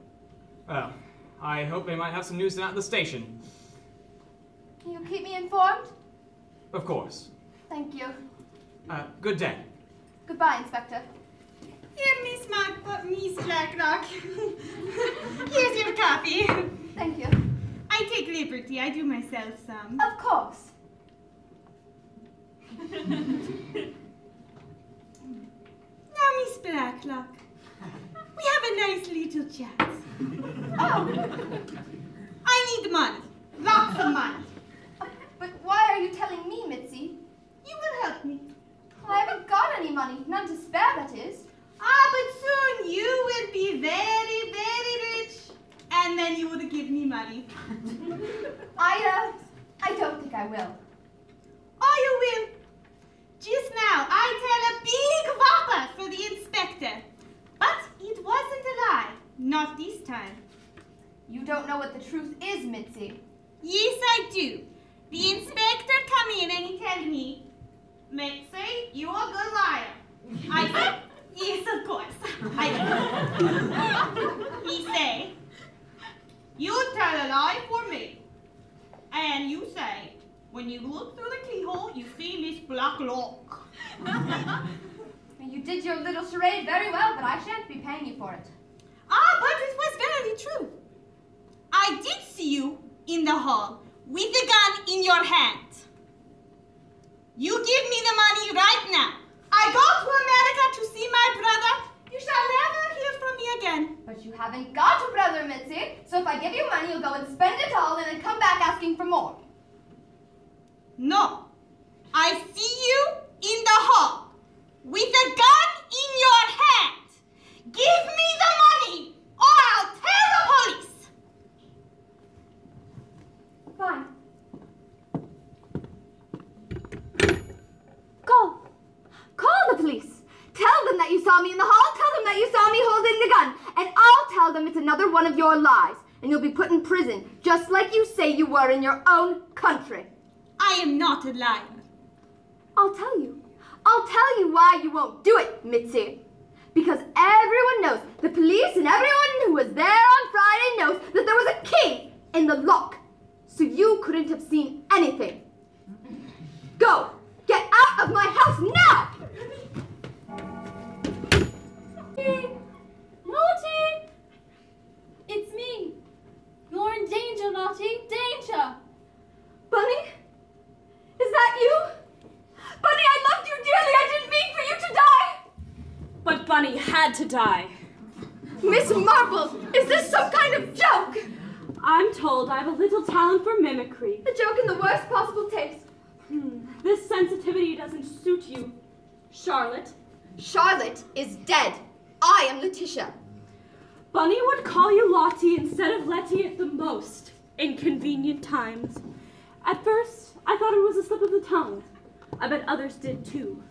Well, I hope they might have some news down at the station. Can you keep me informed? Of course. Thank you. Good day. Goodbye, Inspector. Here, Miss Blacklock. Here's your coffee. Thank you. I take liberty. I do myself some. Of course. Now, Miss Blacklock, we have a nice little chat. Oh, I need money. Lots of money. but why are you telling me, Mitzi? You will help me. I haven't got any money. None to spare, that is. But soon you will be very, very rich. And then you will give me money. I don't think I will. Oh, you will. Just now, I tell a big whopper for the inspector. But it wasn't a lie. Not this time. You don't know what the truth is, Mitzi. Yes, I do. The inspector come in and he tell me, Mitzi, you are a good liar. I say, yes, of course. He say, you tell a lie for me. And you say, when you look through the keyhole, you see Miss Blacklock. You did your little charade very well, but I shan't be paying you for it. But it was very true. I did see you in the hall with the gun in your hand. You give me the money right now. I go to America to see my brother. You shall never hear from me again. But you haven't got a brother, Mitzi. So if I give you money, you'll go and spend it all and then come back asking for more. No. I see you in the hall with a gun in your hand. Give me the money or I'll tell the police. Fine. Call the police. Tell them that you saw me in the hall. Tell them that you saw me holding the gun. And I'll tell them it's another one of your lies. And you'll be put in prison, just like you say you were in your own country. I am not a liar. I'll tell you. I'll tell you why you won't do it, Mitzi. Because everyone knows, the police and everyone who was there on Friday knows that there was a key in the lock. So you couldn't have seen anything. Go! Get out of my house now! Lottie! It's me. You're in danger, Lottie. Danger! Bunny? Is that you? Bunny, I loved you dearly. I didn't mean for you to die. But Bunny had to die. Miss Marple, is this some kind of joke? I'm told I have a little talent for mimicry. A joke in the worst possible taste. This sensitivity doesn't suit you, Charlotte. Charlotte is dead. I am Letitia. Bunny would call you Lottie instead of Letty at the most inconvenient times. At first, I thought it was a slip of the tongue. I bet others did too.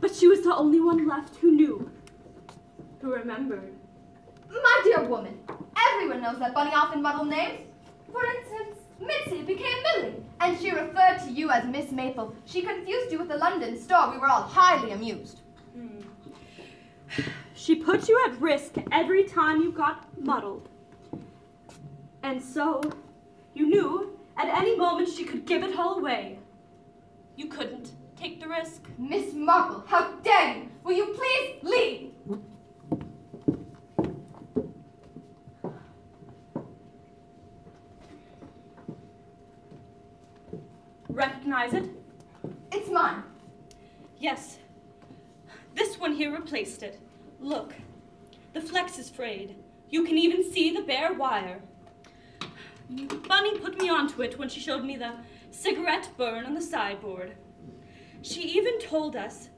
But she was the only one left who knew, who remembered. My dear woman, everyone knows that Bunny often muddled names. For instance, Mitzi became Millie, and she referred to you as Miss Maple. She confused you with the London store. We were all highly amused. She put you at risk every time you got muddled. And so, you knew At any moment, she could give it all away. You couldn't take the risk. Miss Marple, how dare you? Will you please leave? Recognize it? It's mine. Yes. This one here replaced it. Look, the flex is frayed. You can even see the bare wire. Bunny put me onto it when she showed me the cigarette burn on the sideboard. She even told us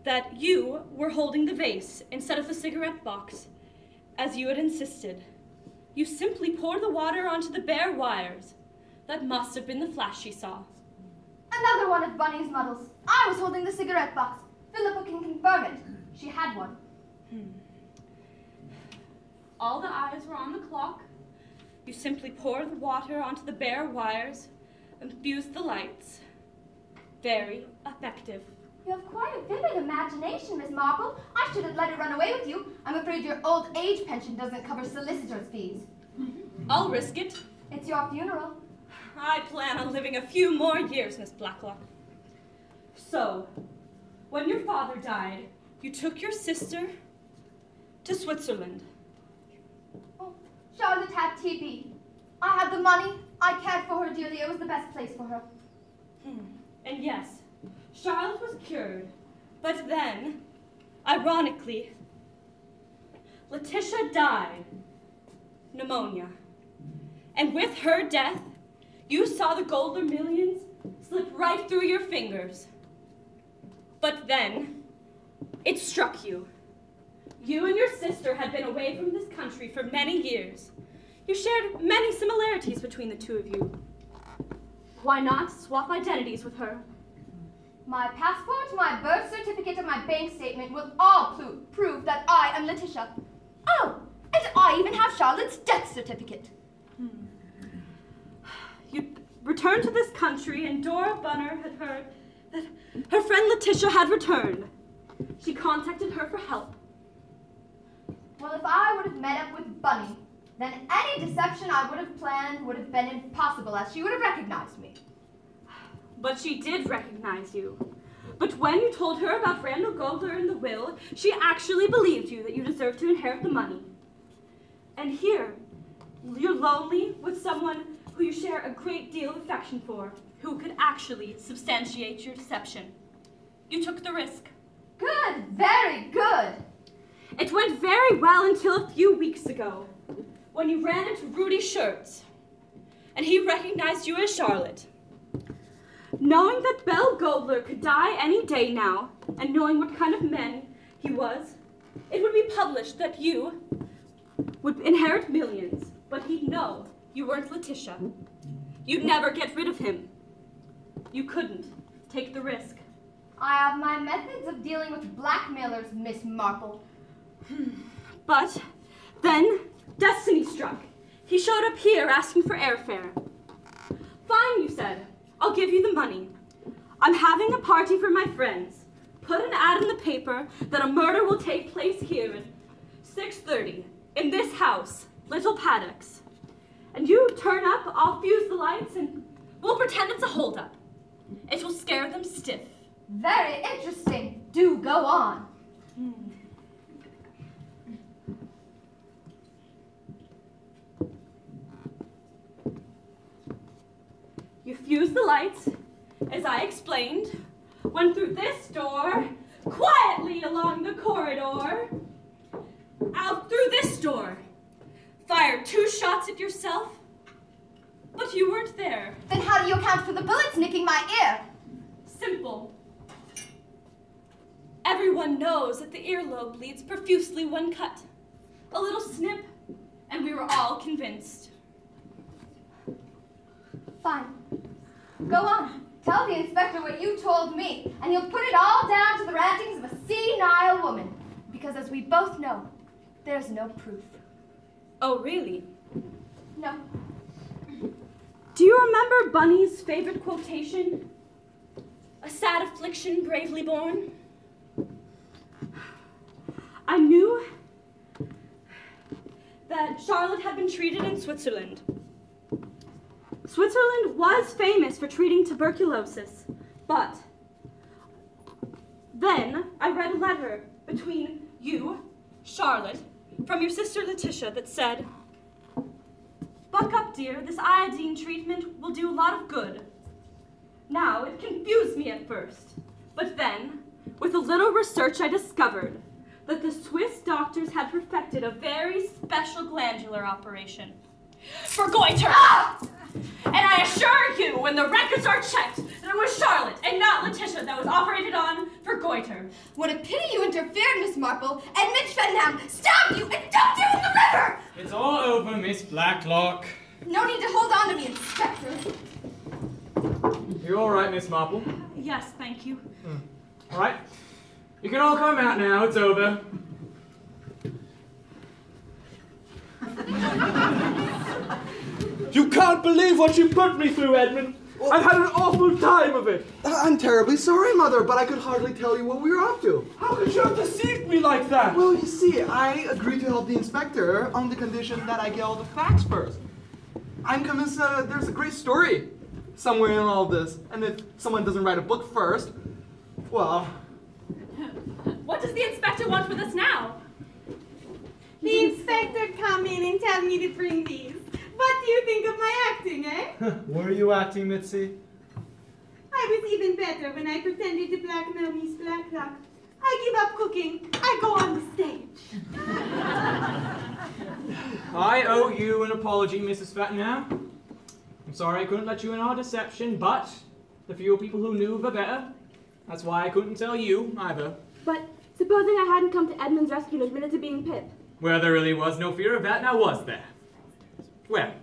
that you were holding the vase instead of the cigarette box, as you had insisted. You simply poured the water onto the bare wires. That must have been the flash she saw. Another one of Bunny's muddles. I was holding the cigarette box. Philippa can confirm it. She had one. All the eyes were on the clock. You simply poured the water onto the bare wires and fused the lights. Very effective. You have quite a vivid imagination, Miss Marple. I should have let it run away with you. I'm afraid your old age pension doesn't cover solicitor's fees. I'll risk it. It's your funeral. I plan on living a few more years, Miss Blacklock. So, when your father died, you took your sister to Switzerland. Oh, Charlotte had TB. I had the money. I cared for her dearly. It was the best place for her. And yes, Charlotte was cured. But then, ironically, Letitia died. Pneumonia. And with her death, you saw the Goldler millions slip right through your fingers. But then, it struck you. You and your sister had been away from this country for many years. You shared many similarities between the two of you. Why not swap identities with her? My passport, my birth certificate, and my bank statement will all prove that I am Letitia. Oh, and I even have Charlotte's death certificate. You returned to this country, and Dora Bunner had heard that her friend Letitia had returned. She contacted her for help. Well, if I would have met up with Bunny, then any deception I would have planned would have been impossible, as she would have recognized me. But she did recognize you. But when you told her about Randall Goldler and the will, she actually believed you that you deserved to inherit the money. And here, you're lonely with someone who you share a great deal of affection for, who could actually substantiate your deception. You took the risk. Good, very good. It went very well until a few weeks ago, when you ran into Rudy Schurtz, and he recognized you as Charlotte. Knowing that Belle Goldler could die any day now, and knowing what kind of man he was, it would be published that you would inherit millions, but he'd know you weren't Letitia. You'd never get rid of him. You couldn't take the risk. I have my methods of dealing with blackmailers, Miss Marple. But then destiny struck. He showed up here asking for airfare. Fine, you said. I'll give you the money. I'm having a party for my friends. Put an ad in the paper that a murder will take place here at 6:30 in this house, Little Paddocks. And you turn up, I'll fuse the lights, and we'll pretend it's a holdup. It will scare them stiff. Very interesting. Do go on. You fused the lights, as I explained, went through this door, quietly along the corridor, out through this door, fired 2 shots at yourself, but you weren't there. Then how do you account for the bullets nicking my ear? Simple. Everyone knows that the earlobe bleeds profusely when cut. A little snip, and we were all convinced. Fine. Go on. Tell the inspector what you told me, and he'll put it all down to the rantings of a senile woman. Because as we both know, there's no proof. Oh, really? No. Do you remember Bunny's favorite quotation? A sad affliction bravely borne? I knew that Charlotte had been treated in Switzerland. Switzerland was famous for treating tuberculosis, but then I read a letter between you, Charlotte, from your sister Letitia that said, "Buck up, dear, this iodine treatment will do a lot of good." Now, it confused me at first, but then, with a little research, I discovered that the Swiss doctors had perfected a very special glandular operation for goiter. And I assure you, when the records are checked, that it was Charlotte and not Letitia that was operated on for goiter. What a pity you interfered, Miss Marple. Edmund Fenham stabbed you and dumped you in the river! It's all over, Miss Blacklock. No need to hold on to me, Inspector. You all right, Miss Marple? Yes, thank you. All right. You can all come out now. It's over. You can't believe what you put me through, Edmund. I've had an awful time of it. I'm terribly sorry, Mother, but I could hardly tell you what we were up to. How could you have deceived me like that? Well, you see, I agreed to help the inspector on the condition that I get all the facts first. I'm convinced there's a great story somewhere in all this, and if someone doesn't write a book first, well... What does the inspector want with us now? The inspector come in and tell me to bring these. What do you think of my acting, eh? Were you acting, Mitzi? I was even better when I pretended to blackmail Miss Blacklock. I give up cooking. I go on the stage. I owe you an apology, Mrs. Fattenham. I'm sorry I couldn't let you in our deception, but the fewer people who knew, the better. That's why I couldn't tell you, either. But supposing I hadn't come to Edmund's rescue and admitted to being Pip? Well, there really was no fear of that, now was there? Well,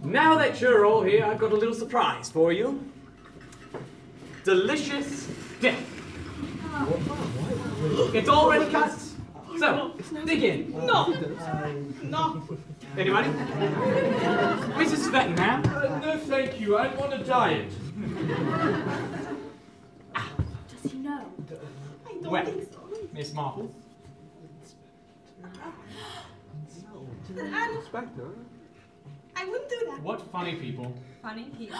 now that you're all here, I've got a little surprise for you. Delicious death. It's already cut. So, dig in. No. No. Anybody? Mrs. Fettenham? No, thank you. I'm on a diet. Does he know? I don't Well, think so. Miss Marple. Inspector? I wouldn't do that. What funny people. Funny people.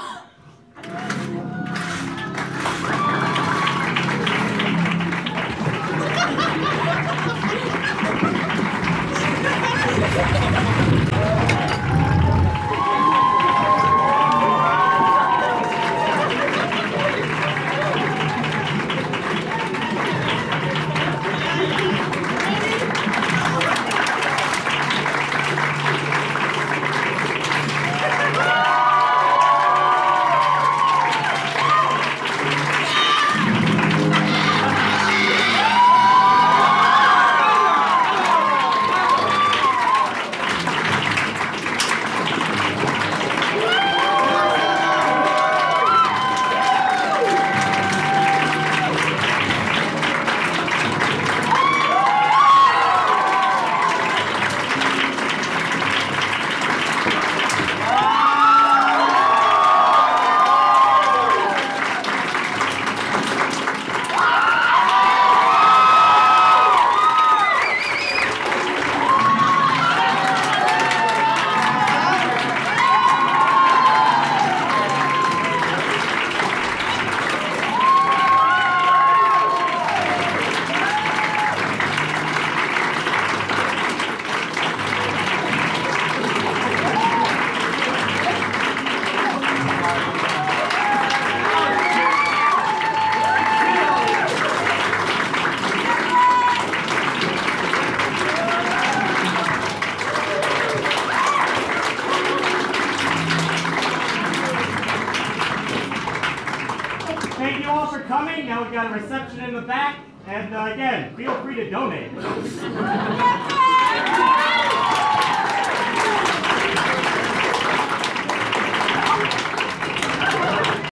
Thank you all for coming. Now we've got a reception in the back. And again, feel free to donate.